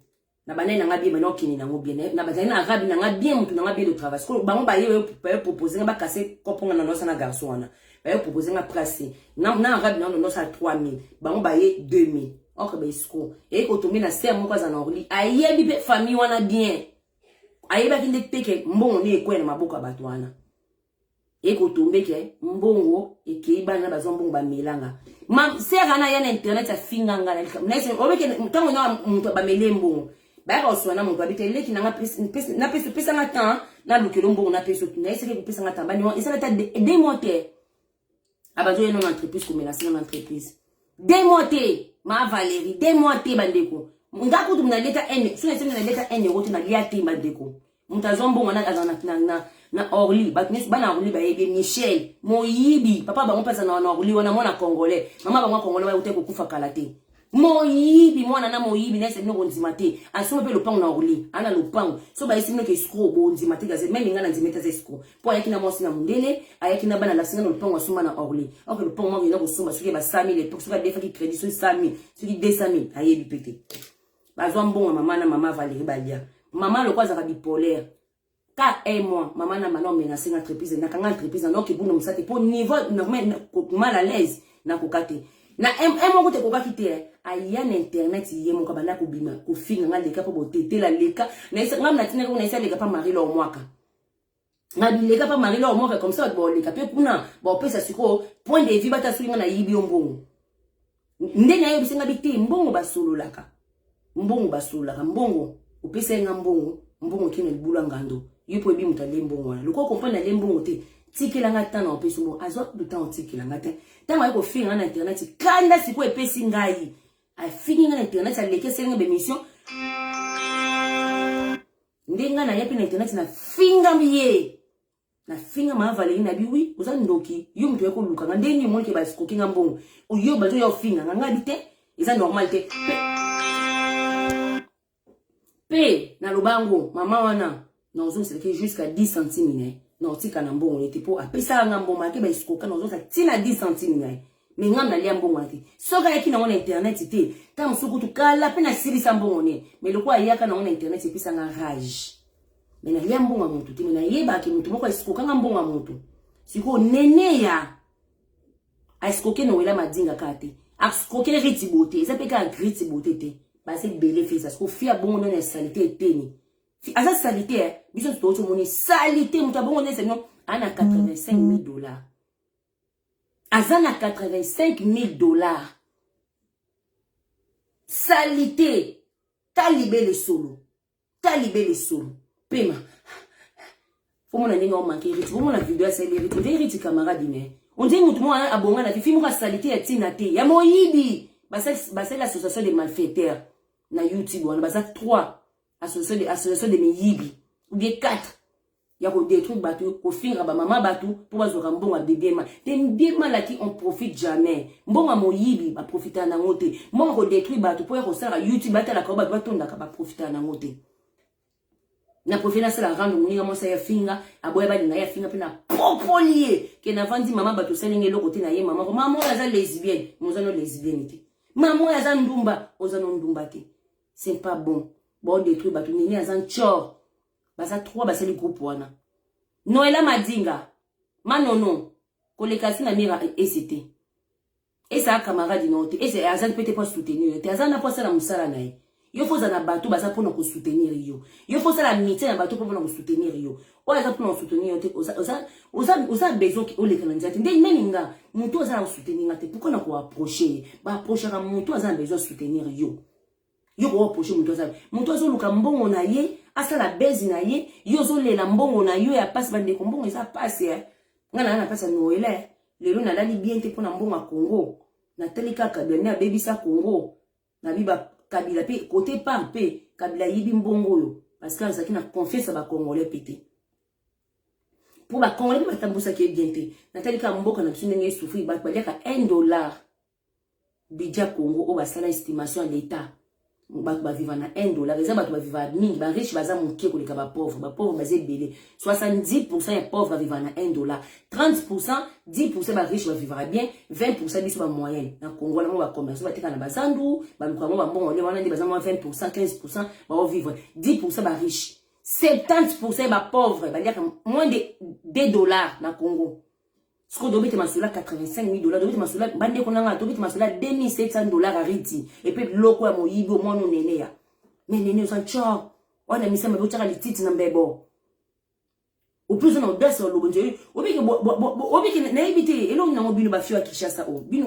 Na banane nga bien maintenant kini na ngo bien na bazali na arabe na nga bien mutu na nga bien de travail ko bango ba ye proposer nga ba casser koponga na nosa na garçon wana ba ye proposer nga price na arabe na nosa 3000 bango ba ye 2000 ok ba isko e ko tomber na serre moko za na Orly ayebi pe famille wana bien ayeba kinde teke mbongo ne ekwena maboka bato wana e ko tomber ke mbongo e keiba na bazo mbongo ba melanga ma serre na ya na internet a finganga na ese obeke ntango na muntu ba melembo ba ka oswana muntu abite leki na pesa nga temps na lukelo mbongo na pesa na ese ke pesa nga temps bani isa na ta démonter abazo yeno na entreprise comme la sina entreprise démonter ma Valérie démonter bandeko ngako tu na leta n sina sina na leta n yote na liati bandeko mutazo mbongo na azana na Orly bana Orly ba yebe Michel moyibi papa bango pesa na Orly wana mwana congolais mama bango congolais ba ute ko kufa kalate moyibi mwana na moyibi na ese no nzimate asoma pe lopango na Orly ana lopango so ba ese no ke escroc bo nzimate gaze même ngana nzimete za escroc po ayaki na mosi na mundele ayaki na bana la singa no lopango asoma na Orly ok lopango mo ngina ko soma suki ba 100000 et pour suka defa ki crédit so 100000 suki 200000 ayebi pété bazwa mbongo mama na mama Valérie balia mama lo kwaza ka bipolaire ka moi mama na manon menacer entreprise na kanga entreprise na donc buno musate pour niveau normal mal à l'aise na kokate na mo kote kokaki te aya na internet ye mo ka bana ko bima ko finga nga leka po botete la leka na isa ngam na tina ko na isa leka pa mari lo mwaka na leka pa mari lo mwaka comme ça bo leka pe kuna bo pesa siko point de vue bata sulinga na yibi mbongo ndenge ayo bisenga bite mbongo basololaka mbongo upesa nga mbongo kine libula ngando yupo ebi mutale mbongo wana loko comprendre le mbongo te tikela nga tana opesa mbongo azwa du temps tikela nga te tanga yako finga na internet kanda siko epesi ngai a finga na internet aleke selinga be mission ndenga na yapi na internet na finga miye na finga ma Valérie na biwi uza ndoki yo mtu yako luka nga ndeni monke ba siko kinga mbongo uyo bazo yo finga nga bite eza normal te pe na lobango mama wana nozo c'est jusqu'à 10 centimes non tika na mbongo nete po apesa nga mbongo ake ba iskoka nozo sa tina 10 centimes mais ngam na lia mbongo ate soka yaki na internet te ta musuku tukala pe na silisa mbongo ne mais lokwa yaka na internet episa nga rage mais na lia mbongo muntu te na yeba ke muntu moko iskoka nga mbongo muntu siko nene ya aiskoke no wela madinga kate aiskoke riti bote ça peut ka riti bote te ba se bele fisa ko fia bongo na salité teni asa salité biso to moni salité mutabongo ne seno ana $85,000 azana $85,000 salité talibé le solo pema faut mon ninga manquer riti faut mon la vidéo c'est les riti camarade ne on dit mutu mo abonga na fifi mo ka salité ya tina te ya moyibi ba c'est l'association des malfaiteurs na YouTube on ba ça 3 association de meyibi ou bien 4 ya ko détruire batu ko finga ba mama batu pour bazoka mbonga bébé ma des mal à qui on profite jamais mbonga moyibi ba profiter na ngote mbonga ko détruire batu pour ko sala YouTube batala ko batu batonda ka ba profiter na ngote na profiter ça la rendre ninga mo sa ya finga aboya ba ninga ya finga pena popolier ke na vandi mama batu selenge lo côté na ye mama ya za lesbienne mozano lesbienne te mama ya za ndumba ozano ndumba te c'est pas bon bon détruire batu nini azan chor basa 3 basa le groupe wana Noela madinga manono kolekasi na mira ECT et ça camarade note et c'est azan peut pas soutenir te azan na posa na musala nae Yo faut ça na bateau baza pour nous soutenir yo. Yo faut ça la amitié na bateau pour nous soutenir yo. Oza pour nous soutenir yo te oza besoin ki ole kana nzati. Ndé meninga mutu oza na soutenir te pourquoi na ko approcher. Ba approcher ka mutu oza besoin soutenir yo. Yo ko approcher mutu oza luka mbongo na ye, asa la bezi na ye, yo zo lela mbongo na yo ya passe bande ko mbongo eza passe ngana na passe Noël. Lelo na lali bien te pona mbongo a Congo. Na telika ka bien na bebisa Congo. Na biba Kabila pe côté par pe Kabila yibi mbongo yo parce que ça qui na confiance ba congolais pété pour ba congolais ba tambusa qui est bien té natali ka mboka na bisundenge souffrir ba dia ka $1 bidja Congo o ba sala estimation à l'état ba vivre na $1 les ba vivre mingi ba riche baza mokie ko leka ba pauvre bazé belé 70% ya pauvre vivre na $1 30% 10% ba riche ba vivre bien 20% biso ba moyenne na Congo na mo ba commerce ba teka na bazandu ba luka mo ba mbongo le wana ndi baza mo 20% 15% ba vivre 10% ba riche 70% ba pauvre ba dia moins de $2 na Congo. Ce qu'on doit mettre sur $85,000, doit mettre sur la bande qu'on a, doit mettre sur la $2,700 à Riti. Et puis, l'eau, à mon yibo, mon néné. Mais néné, on s'en on a mis ça, mais vous avez les titres dans le bébé. Au plus, on a deux sur le bon Dieu. Au plus, que naïvité, et là, on a mobile, bah, fio, qui chasse à eau. Bino,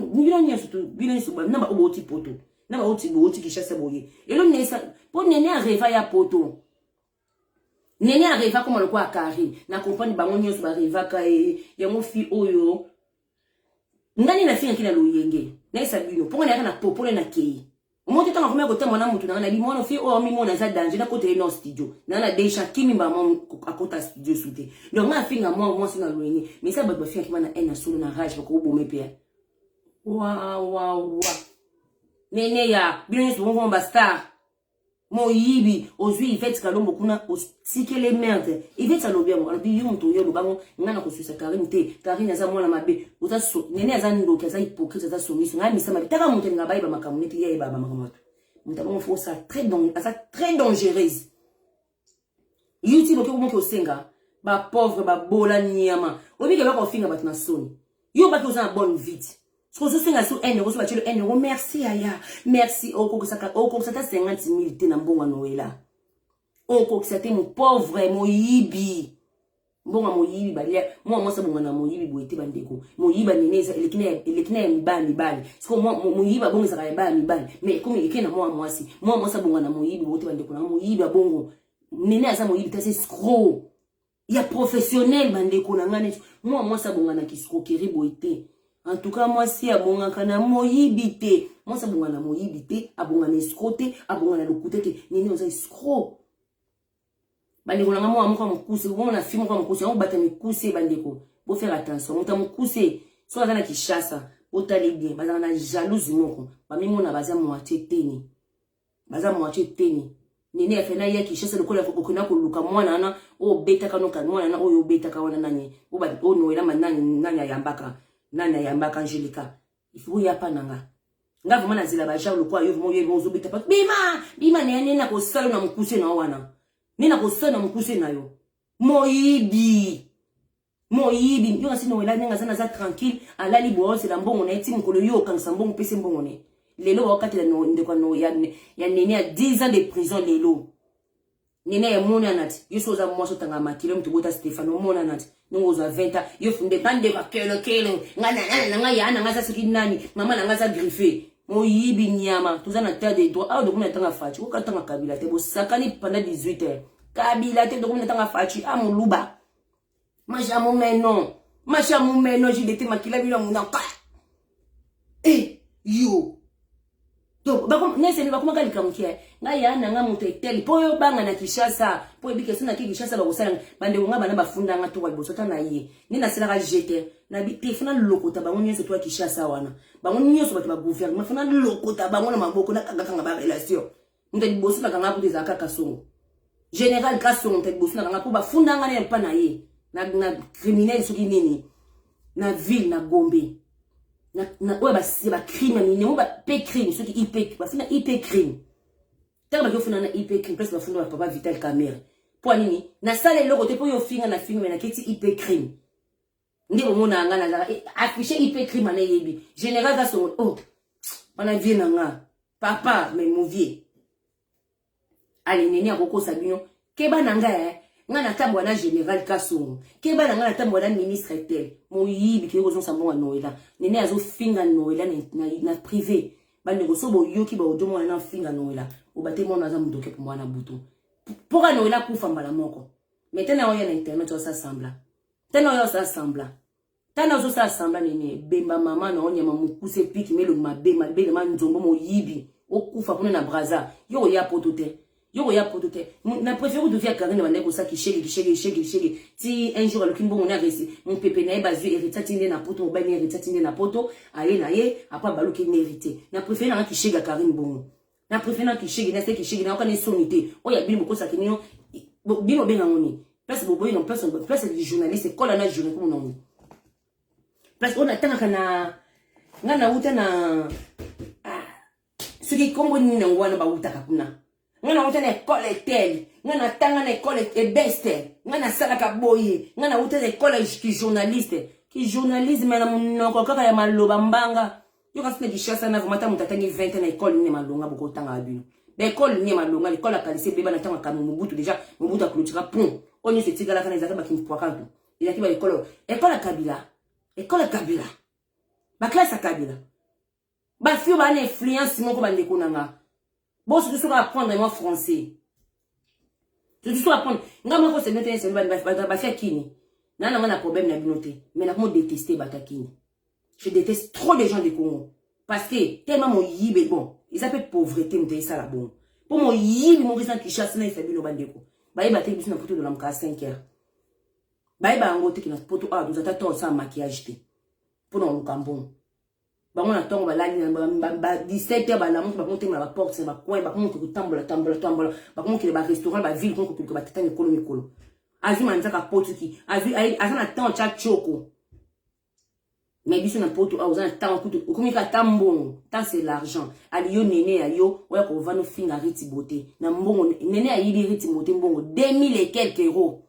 surtout, bino, sur le n'a pas au petit poteau. N'a pas au petit qui chasse à boyer. Et là, on est ça, pour néné, un réveil à poteau. Nene arriva comme le quoi Karine na comprendre bango nyos ba arriva ka ya mo fi oyo ngani na finga kila loyenge na isa bino ponga na na popole na kei omoto tanga komya ko temo na mutu na bimono fi o mi mona za danger na kote no studio na deja kimi ba mo akota studio sute donc na finga mo sina loyenge mais ça ba finga kima na ena solo na rage ko bome pe wa nene ya bino nyos bongo ba star mon yibi ozui ifet kalombo kuna osike les merdes ifet alobia mo alobi yo muto yo lobango ngana ko susa Karine te Karine za mwana mabe utaso nene za ndoki za hypocrite za somiso ngami sama bitaka muto ngabai ba makamuniti ye ba makamoto mutabo fo ça très dangereuse YouTube ko mo ko senga ba pauvre ba bola nyama obike ba ko finga bat na soni yo ba ko za bonne vite. Ce que je fais sur €1, merci Aya, merci au ça 50,000 te na mbongo Noël. Au ça te mon pauvre mon yibi. Mbongo mo yibi balia, moi ça bongo na mo yibi boete bandeko. Mo yiba neneza elekine mi bali. Ce que mo yiba bongo ça ka mi bali. Mais comme ekena moi ça bongo na mo yibi boete bandeko na mo yiba bongo. Nene asa mo yibi ta c'est scro. Ya professionnel bandeko na ngane. Moi ça bongo na kiscroquerie boete. En tout cas, moi, si abonga kana moyibite, moi, ça bonga na moyibite, abonga na escrote, abonga na lokutete, nini oza escro. Bandeko na moi, amuka mukuse, on a film kwa mukuse, on bata mukuse bandeko. Faut faire attention, on ta mukuse, soit dans la Kinshasa, otale bien, baza na jalouse moko, ba mimi na baza moitié teni. Baza moitié teni. Nini afena ya Kinshasa lokola okona ko luka mwana na o beta kanoka mwana na oyo beta ka wana nani. O ba o noela nani yambaka. Nana yambaka Angelica il faut ya pananga nga vraiment na zila ba ja lo kwa yo vraiment yo bozo bita pa bima nene na ko sala na mukuse na wana nina ko sala na mukuse na yo moyibi yo ngasi no wela nga sana za tranquille ala libo c'est la mbongo na eti mukolo yo kangisa mbongo pese mbongo ne lelo wakati la no ndeko no ya nene a 10 ans de prison lelo nene ya mona nati yo soza mwaso tanga makilo mtu bota Stefano mona nati nous a 20 ans yo funde bande ba kelo ngana yana ngaza siki nani mama na ngaza griffe mo yibi nyama tuzana ta de droit ah dokuna tanga fachi ko katanga Kabila te bo sakani pendant 18 heures Kabila te dokuna tanga fachi amuluba majamu meno jidete makila bila muna yo donc bako nese ni bakuma kali kamukia ngaya na nga muto eteli po yo banga na Kinshasa po ebike sina ki Kinshasa ba kosala bande nga bana bafunda nga to wa bosota na ye ni na sala ka jeter na bi telefona lokota bango nyeso to Kinshasa wana bango nyeso bato ba gouvernement fona lokota bango na maboko na kanga ba relation muto di bosota kanga po des aka kasongo général kasongo muto di bosota kanga po bafunda nga ne pa na ye na criminel soki nini na ville na Gombe na oya ba crime ni mo ba pe crime ce qui IP ba fina IP crime tanga ba fina na IP crime presque ba fina papa Vital Kamerhe po nini na sale loko te po yo finga na finga na keti IP crime ndi bo mona nga na afficher IP crime na yebi général ga so oh on a vie nga papa mais mauvais allez nene akoko sabino keba nanga nga na tambo na général Kasongo keba nanga na tambo na ministre tel mo yibi ke kozon sambonga Noela nene azo finga Noela na privé bande ko sobo yoki ba odomo na finga Noela obate mo na za mudoke pour moi na butu pour Noela kufa mbala moko maintenant on y a internet ça sembla tena yo ça sembla tana zo ça sembla nene bemba mama na onyama mukuse piki melo mabema bema nzombo mo yibi okufa kuna na braza yo ya potote na préféré de faire Karine Wande ko ça qui chege ti un jour le kimbo on a réussi mon pépé na bazu hérité na poto ba ni hérité na poto aye na ye après balu ki mérité na préféré na ki chege Karine bongo na préféré na ki chege na se ki chege na okane sonité o ya bino ko ça ki ni bino benga ngoni place bobo non place du journaliste ko la na journée ko non place on attend kana ngana uta na ce qui kombo ni na ngwana ba uta kapuna ngana uta na école tel ngana tanga na école e beste ngana sala ka boye ngana uta na école ki journaliste mais na monoko kaka ya maloba mbanga yo kasi di chassa na vomata mutatangi 20 na école ni malonga boko tanga abino ba école ni malonga l'école a kalise beba na tanga kanu mubutu déjà mubutu akulutira pont onyo se tigala kana izaka ba kimpo kantu ila kiba école Kabila ba classe Kabila ba fio ba na influence moko ba ndeko nanga bon surtout sur apprendre moi français surtout sur apprendre ngama ko se mettre se ba faire kini na problème na binoté mais na ko détester batakini je déteste trop les gens de Congo parce que tellement mon yibe bon ils s'appellent pauvreté m'te ça la bon pour mon yibe mon récent qui chasse na fait bino bandeko ba yeba te biso na photo de l'homme 5 heures ba yeba ngo te ki na photo nous attend ça maquillage te pour non lukambon ba ngona tongo ba lali ba 17h ba la monte ba monter ba porte ba coin ba monte ko tambola ba monte ba restaurant ba ville ko ba tata mikolo azu manzaka potuki azu azana temps cha choko mais biso na poto azana temps kutu komika tambongo tant c'est l'argent ali yo nene ayo oya ko vano finga riti beauté na mbongo nene ayibi riti beauté mbongo 2000 et quelques euros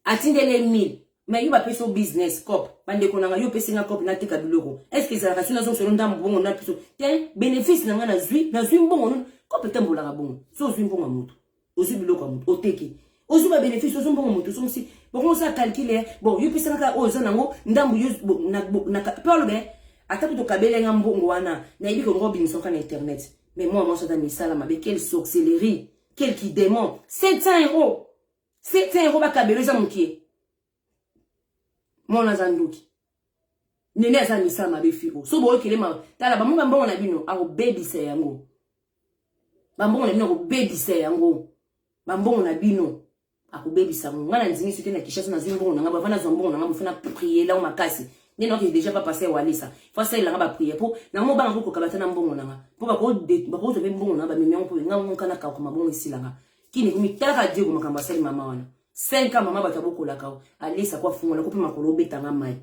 atindele 1000 mais il va payer son business cop bande ko nanga yo pesi nga cop na tika biloko est-ce que ça va sur so ndam bongo na piso tiens bénéfice na nga na zui bongo non cop tembola nga bongo so zui bongo mutu ozu biloko mutu oteki ozu ba bénéfice ozu bongo mutu so si bon ça calculer bon yo pesi nga ozo nango ndambu yo na parle ben atako to kabele nga mbongo wana na ibi ko ngobin so kan internet mais moi ça dans mes salles ma quelle sorcellerie quel qui démon 700 euros ba kabele za mukie mon azanduki nene azani sama be fiko so bo kelema tala ba munga mbongo na bino ako baby say yango ba mbongo na bino ko baby say yango ba mbongo na bino ako baby sa ngana nzini sote na kishasa na zimbongo na ngaba vana zombongo na ngaba fana prier là o makasi neno ki déjà pas passé walisa faut ça il nga ba prier pour na mo ba ngoko kabata na mbongo na nga pour ba ko zo be mbongo na ba mimyo pour nga ngana ka ko mabongo isilanga kini kumi tala dio ko makamba sali mama wana 5 ans maman bataboko la kao alisa kwa fungo la ko pima ko betanga mai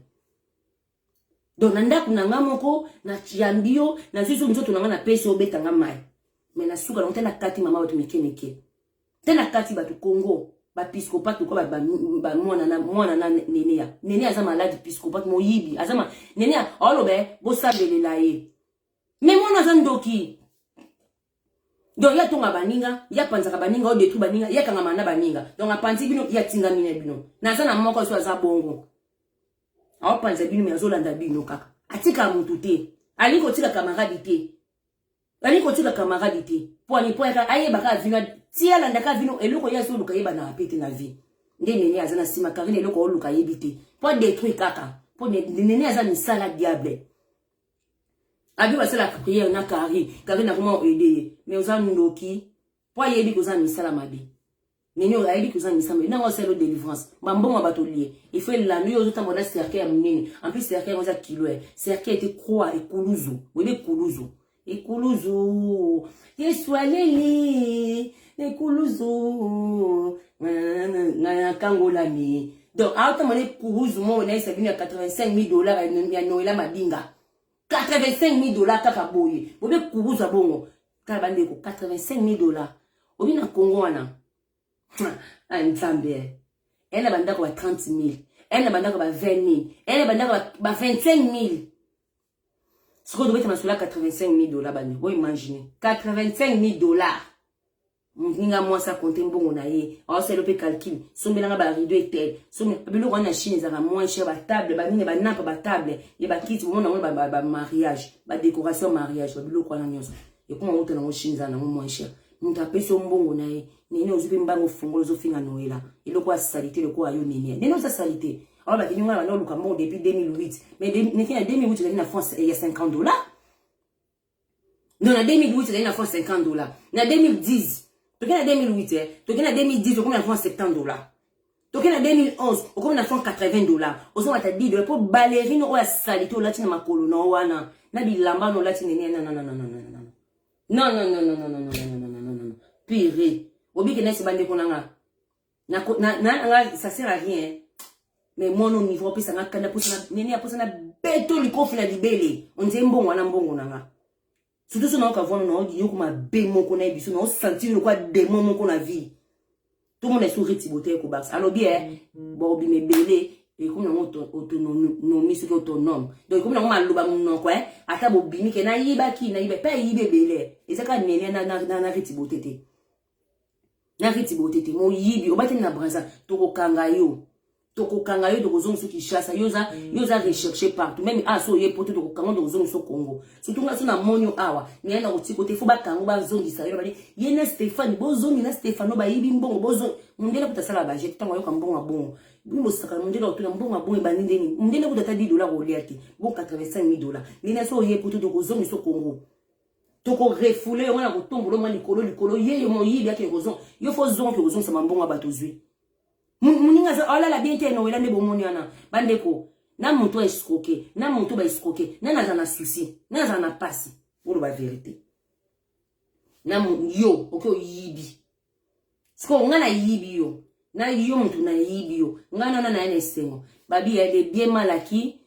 donc nanda kuna ngamoko na chiambio na zizo nzoto nanga na pesi obetanga mai mais na suka na tena kati mama batu mikeneke tena kati batu Congo ba psychopathe ko ba mwana na nene aza malade psychopathe moyibi azama nene olobe bo sabelela ye mais mwana zandoki donc ya tonga baninga ya panzaka baninga o detru baninga ya kanga mana baninga donc apanzi bino ya tinga mine bino naza na moko so aza bongo a panza bino me azolanda bino kaka atika mutu te aliko tika camarade te poni poeka ayeba ka vino tia landa ka vino eloko ya so luka yeba na apete na vie ndene ne azana sima karine eloko o luka yebite po détruire kaka po nene azana sala diable abi ba sala prière na Karine na comment aider mais oza ndoki po yebi ko za misala mabe nene o yebi ko za misala mabe na o selo délivrance mbongo bato lié il faut la nuit ozo tambola cercle mnene en plus cercle oza kilo cercle était croix et kuluzu wele kuluzu yesu aleli ne kuluzu na kangola ni donc autant mon kuluzu mo na isa bino $85,000 ya Noela madinga $85,000 kaka boye bobe kubuza bongo kala bande ko $85,000 obi na Congo wana nzambe ena banda ko 30,000 ena banda ko 20,000 ena banda ko 25,000 Ce qu'on devait être 85 000 $, bani. Vous imaginez. 85 000 $. Ninga moi ça compte bon na ye. Alors c'est le calcul. Sombe na ba rideau etel. Sombe bilo wana Chine za moins cher ba table, ba nini ba nappe ba table, et ba kit bon na ba mariage, ba décoration mariage, ba bilo kwana nyonso. Et comment on te na Chine za na moins cher. Muta peso mbongo na ye. Nene ozupe mbango fungolo zo finga noela. Et le quoi salité le quoi yo nene. Nene sa salité. Alors ba kinyonga na luka mbongo depuis 2008. Mais depuis 2008 il y a France il y a $50. Non, en 2008 il y a France $50. En 2010 tu en 2008, tu en 2010, tu en $70. Tu en 2011, tu en $80. Au moins, tu as dit, pour ballerine, ou la salité, ou la tina makolo, non, wana. Na bilamba, non, la tina, non, non, non, non, non, non, non, non, non, non, non, non, non, non, non, non, non, pire. Obi que n'est ce bandé qu'on a. Ça sert à rien. Mais moi, non, niveau, puis ça n'a qu'à pour ça, n'est pour ça, n'a béto, le coffre, la libellé. On dit, bon, on a bon, on a. Surtout si on a vu non dit comme un bémon qu'on a vu, on senti le quoi démon qu'on a vu. Tout le monde est sur retiboté ko bax. Alors bien, bon bi me belé et comme on autonomie sur autonome. Donc comme on a loba mon quoi, ata bo bini ke na yiba ki na yiba pa yibe belé. Et ça ka nene na retiboté té. Na retiboté té mo yibi o bateni na branza to ko kangayo. Toko kangayo de kozong so Kinshasa yoza rechercher partout même aso ye poto de kango de kozong so Congo surtout nga so na monyo awa ni na koti kote fo ba kango ba zongi sa yo ba ye na Stéphane bozongi na Stéphano ba yibi mbongo bozo mundela kutasala ba jet tango yo ka mbongo bongo bino saka mundela otuna mbongo bongo ba ndeni mundela kutata $10 oliati bon 85 000 $. Ni na so ye poto de kozong so Congo toko refoulé on a kotombo lo likolo ye yo mo yibi ake kozong yo fo zongi kozong sa mbongo batozwi. Muninga za ala la biente no wela ne bomoni ana bandeko na muntu escroquer na muntu ba escroquer na na souci na za na pasi pour la vérité na yo oko yibi sko ngana yibi yo na yo muntu na yibi yo ngana na esengo babi elle est bien malaki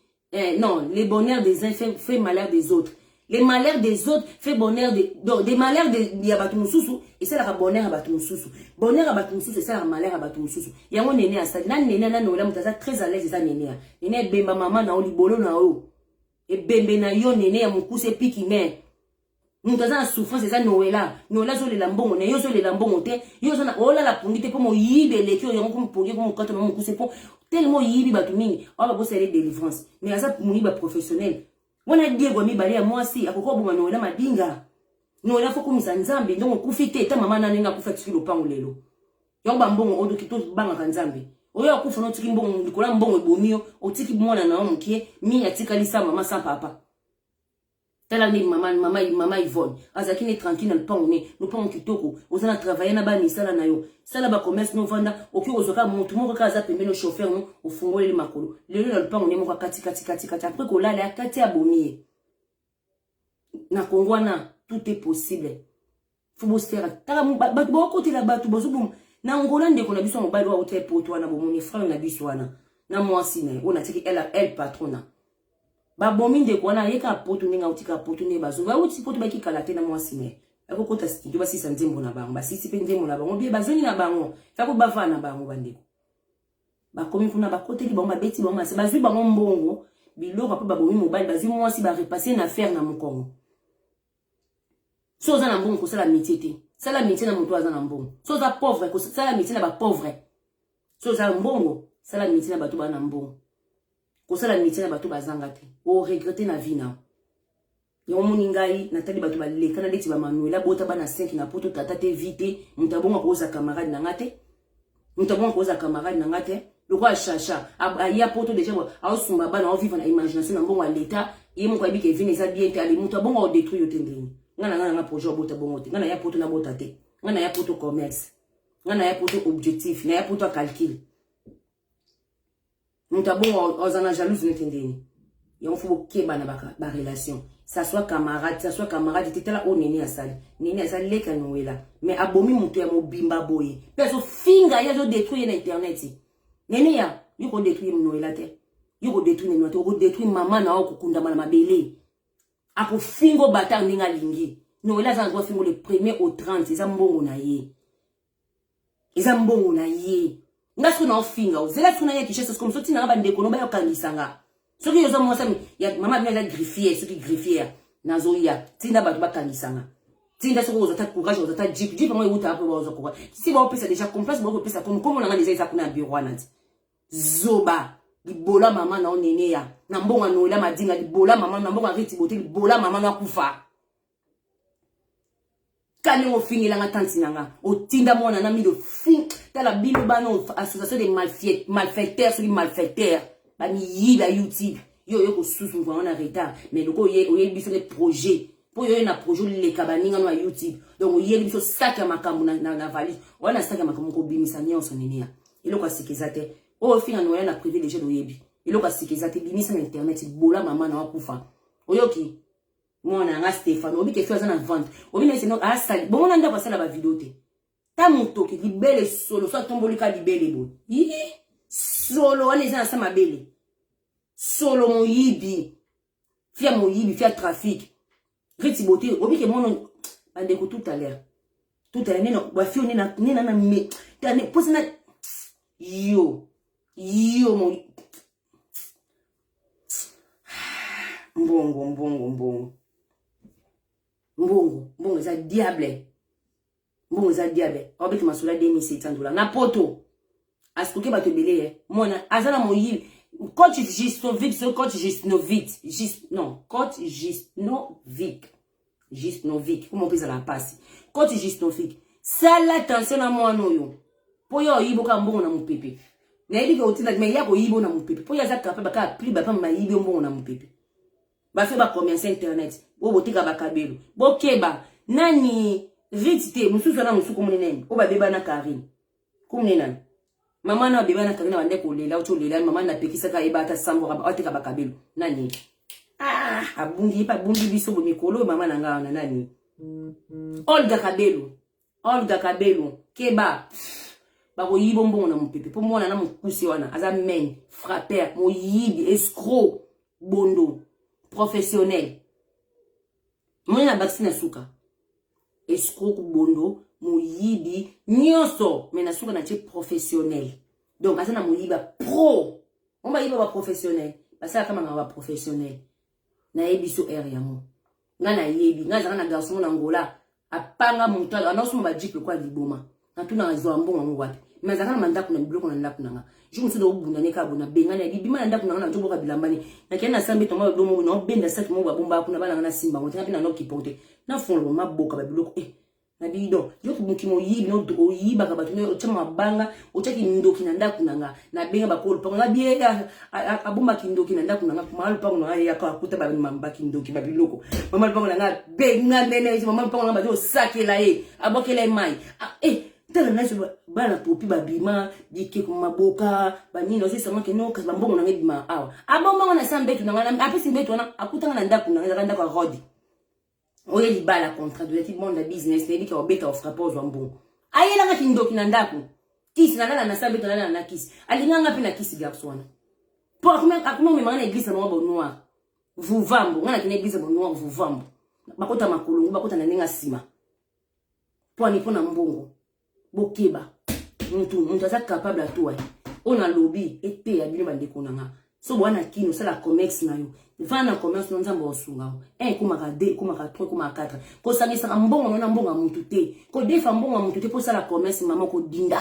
non les bonheurs des uns fait malheur des autres. Les malheurs des autres fait bonheur des malheurs de Yabatumususu et c'est la bonheur à Batumususu. Bonheur à Batumususu et c'est la malheur à Batumususu. Il y a un néné à ça. Là, néné, là, nous, là, très à l'aise, ça, néné. Néné, bemba, maman, na oli bolo, na o. Et bembe, na yo, néné, à mon coup, c'est pique, mais. Nous, t'as un souffrance, c'est ça, Noëlla. Noëlla, sur les lambons, yo, sur les lambons, yo, sur oh là, la pondite, pour mon yibe, les kios, yon, comme pour mon quand mon coup, c'est pour. Tellement yibi, batumini. Oh, bah, c'est les délivrances. Mais à ça, pour mon yiba professionnel. Wana Diego mi bali ya mwasi akoko buma Noëlla madinga. Noëlla foko mizanzambe ndongo kufite eta mama nani nga kufa tiki lopango lelo. Yomba mbongo odo kito banga kanzambe. Oyo akufa no tiki mbongo ndikola mbongo ebomio otiki mwana na omukie mi atika lisa mama sans papa. Tala ni mama Yvonne. Azakine tranquille na lupango ne lupango kitoko. Ozana travailler na bani sala na yo. Sala ba commerce no vanda oki ozoka montu moko kaza pembe no chauffeur no ofungole le makolo. Lelo na lupango ne moko kati après ko lala kati abomie. Na kongwana tout est possible. Faut bo faire tala ba côté la batu bozubum. Na ngola ndeko na biso mobali wa hotel poto na bomoni frère na biso wana. Na mwasi na ona tiki elle patrona. Ba bominde ko na yeka poto ninga utika poto ne bazo ba uti poto ba kikala te na mwasi ne ako kota studio ba sisa nzembo na bango ba sisi pe nzembo na bango bi bazoni na bango fa ko bava na bango bandeko ba komi kuna ba kote li bango ba beti bango se bazwi bango mbongo biloko pa ba bomi mobile bazwi mwasi ba repasser na faire na mukongo so za na mbongo ko sala métier te sala métier na muto aza na mbongo so za pauvre ko sala métier na ba pauvre so za mbongo sala métier na bato ba na mbongo ko sala métier na bato bazanga te o regretter na vie na yo moningai natali bato ba leka na leti ba Manuela bota bana 5 na poto tata te vite mutabonga ko za camarade na ngate mutabonga ko za camarade na ngate le quoi chacha ya poto déjà a sumba bana o vivre na imagination na mbongo a l'état ye mo kwa bi ke vine za bien te ali mutabonga o détruire yo tendeni ngana projet bota bongo te ngana ya poto na bota te ngana ya poto commerce ngana ya poto objectif na ya poto calcul. Mutabonga ozana jalouse netendeni. Il faut que ba relation. Ça soit camarade, était là au néné asali. Néné asali le kanoela. Mais abomi mutu ya mobimba boye. Peso finga ya zo détruire na internet. Néné ya, yo ko détruire Noëlla te. Yo ko détruire Noëlla te, ko détruire maman na o kukunda mala mabele. Ako fingo bata ndinga lingi. Noëlla za ngo fingo le 1er au 30, eza mbongo na ye. Eza mbongo na ye. Ngasko na ofinga, zela tuna ya kishesa comme so tina ba ndeko no ba yo kangisanga. Ce qui est moi ça ya maman bien la griffier ce qui griffier nazoya tinda ba bakangisanga tinda ce que ta courage ta jeep moi uta hapo ba courage si ba opesa déjà complexe ba opesa comme on a déjà isa kuna bureau anati zoba libola mama na onene ya na mbonga no la madinga libola mama na mbonga riti bote libola mama na kufa kani o fini la tante nanga o tinda mona na mi de fin ta la bible bano association des malfaiteurs sur les malfaiteurs ba mi yi la YouTube yo ko susu ngwa na retard mais loko ye biso des projets pour yo na projet le kabaninga no YouTube donc ye biso sac ya makambu na valise wana sac ya makambu ko bimisa nyonso nenia iloko sikizate o fina no na privilège do yebi iloko sikizate bimisa na internet bola mama na wakufa oyoki mwana nga Stéphane obi ke fait na vente obi na sino asali bon on anda passer ba vidéo te ta motoki libele solo so tombolika libele bo yi solo on eza na sama bele solo moyibi fia trafic reti beauté obi ke mono bandeko tout à l'heure neno ba fio nena na me tane posina yo mo mbongo za diable obi ke masula $2700 na poto askoke ba te belé mona azana moyibi coach Gisnovic comment on peut la passer coach Gisnovic ça l'attention à moi noyo po yo yibo ka mbongo na mupepe na yebi ko utina me ya ko yibo na mupepe po ya za capable ka pli ba pa ma yibo mbongo na mupepe ba fe ba commerce internet bo botika ba kabelo bo keba nani vitite mususu na musuku munene o ba beba na Karine kumunena mama na beba na Karine bande ko lela uto lela mama na pekisa ka ebata sambo ka otika ba kabelo nani abungi biso bo mikolo mama na nga na nani Olga Kabelo keba ba ko yibo mbongo na mupepe po mona na mukusi wana aza men frappeur mo yibi escroc bondo professionnel mona vaccine suka escroc bondo mo yibi nyonso mena suka na che professionnel donc asa na mo yiba pro on ba yiba ba professionnel basa kama nga ba professionnel na yebiso area mo nga na yebi nga zana na garçon na ngola apanga monta anoso ba jipe kwa liboma na tuna ngazo mbongo ngo wapi mazaka na mandako na biloko na ndako nanga jumu so do bunda ne ka bona benga na bibima na ndako nanga na jobo ka bilambani na kena sambe to mo do mo no benda saki mo ba bomba kuna bana na simba ngo tinga pina no kipote na fonlo maboka ba biloko na bido yo kubuki mo yibi no do yiba ka batu no chama banga o chaki ndoki na ndako nanga na benga ba ko pa nga bie abomba kindoki na ndako nanga malu pa ngo ya ka kuta ba mamba kindoki ba biloko mama pa ngo nanga benga nene mama pa ngo ba do sakela abokela mai tala na so bana popi babima dike ko maboka banino c'est seulement que non ka mbongo na ngedima awa abomba na sambe tu na apesi mbeto na akutanga na ndako na ndako rodi oye libala contrat de l'équipe monde business ne bika obeta offre pose mbongo ayela nga kindoki na ndako kisi na na sambe to na kisi alinganga pe na kisi garçon po akuma me mangana église na bo noir vous vambo ngana kina église bo noir vous vambo bakota makulungu bakota na ninga sima po ni pona mbongo bokeba muntu aza capable à toi on a lobby et pe ya bino bande konanga so bwana kino sala commerce na yo vana commerce no nzambo osunga 1 kuma ka 2 kuma ka 3 kuma ka 4 ko sangisa mbongo na mbongo muntu te ko defa mbongo muntu te po sala commerce mama ko dinda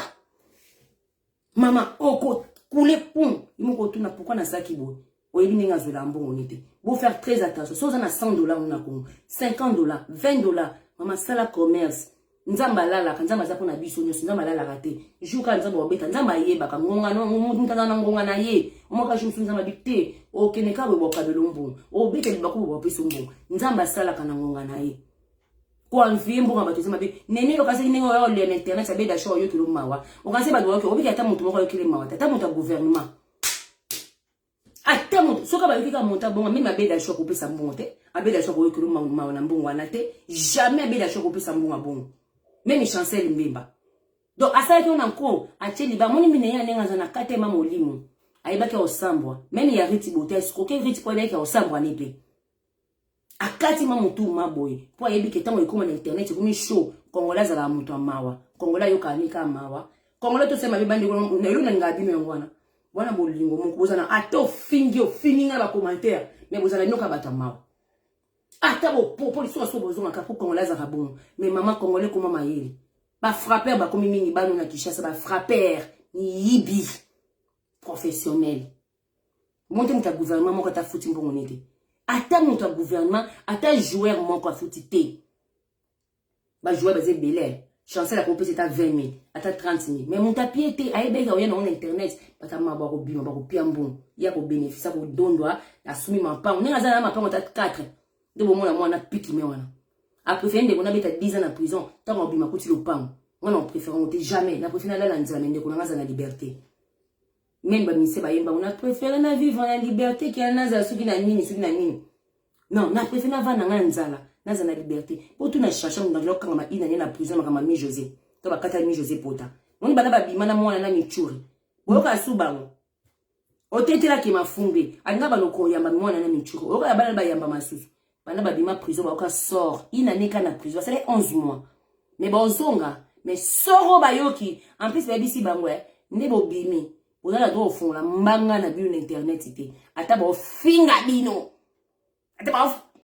mama oko kule pum imoko tuna pourquoi na saki bo oyebi ninga zola mbongo nite bo faire très attention so za na $100 na Congo $50 $20 mama sala commerce nzamba lala kanzamba za pona biso nyoso nzamba lala kate juka nzamba obeta nzamba yeba ka ngonga no mutana na ngonga na ye omoka shumsu nzamba bite o keneka we boka belombo o bete baku bo peso mbo nzamba sala kana ngonga na ye kwa mvimbo ngamba tuzema be nene lo kasi ningo yo le internet sa beda show yo tulo mawa o kasi ba do ko obika ata mutu moko yo kile mawa ata mutu gouvernement ata mutu soka ba yika monta bonga mimi abeda show ko pesa mbonte abeda show ko yo kile mawa na mbongo na te jamais abeda show ko pesa mbongo bongo même chancel mbemba donc asala ko na ko acheli ba moni mine ya nenga zana katema molimo ayibaki osambwa même ya riti bote escroquer riti po na ki osambwa nepe akati ma mutu maboy po ayebiki tango ikoma na internet ko mi show kongola za la mutu mawa kongola yo kanika mawa kongola to sema bibandi ko na ngabi me ngwana Wana bolingo moko bozana ata ofingi nga ba commentaire mais bozana nyoka batama. Ata bo popo liso so bozonga ka po congolais za bon mais maman congolais comment mayeli. Ba frapper ba komi mingi banu na Kinshasa ba frapper ni yibi professionnel. Monte muta gouvernement moko ta futi mbongo nete. Ata muta gouvernement ata joueur moko futi te. Ba joueur bazé belé. Chancel la compétition à 20 000, à 30 000. Mais mon tapis était à Ébé, il y a un internet, parce que ma barre au bim, ma barre au piambon. Il y a un bénéfice, au don doigt, la soumis ma part. On est à ma part, on a 4. De bon, on a piqué, mais voilà. Après, on a 10 ans en prison, tant qu'on bim, coûte le pain. On préfère monter jamais. La préférée là, on a la liberté. Même, on a préféré vivre en la liberté qui a un souki na mine. Non, on a préféré vivre en la naza na liberté pour tout na chercher dans le camp ma ina na prison ma mi José to ba kata mi José pota on bana ba bimana mwana na michuri boyoka subango otetela ki mafumbe anga ba loko yamba mwana na michuri oka bana ba yamba masusu bana ba bima prison ba oka sort ina neka na prison ça fait 11 mois mais bonzonga mais soro bayoki en plus ba bisi bangwe ne bo bimi ozala do fond la mbanga na bi internet ite ata ba finga bino ata ba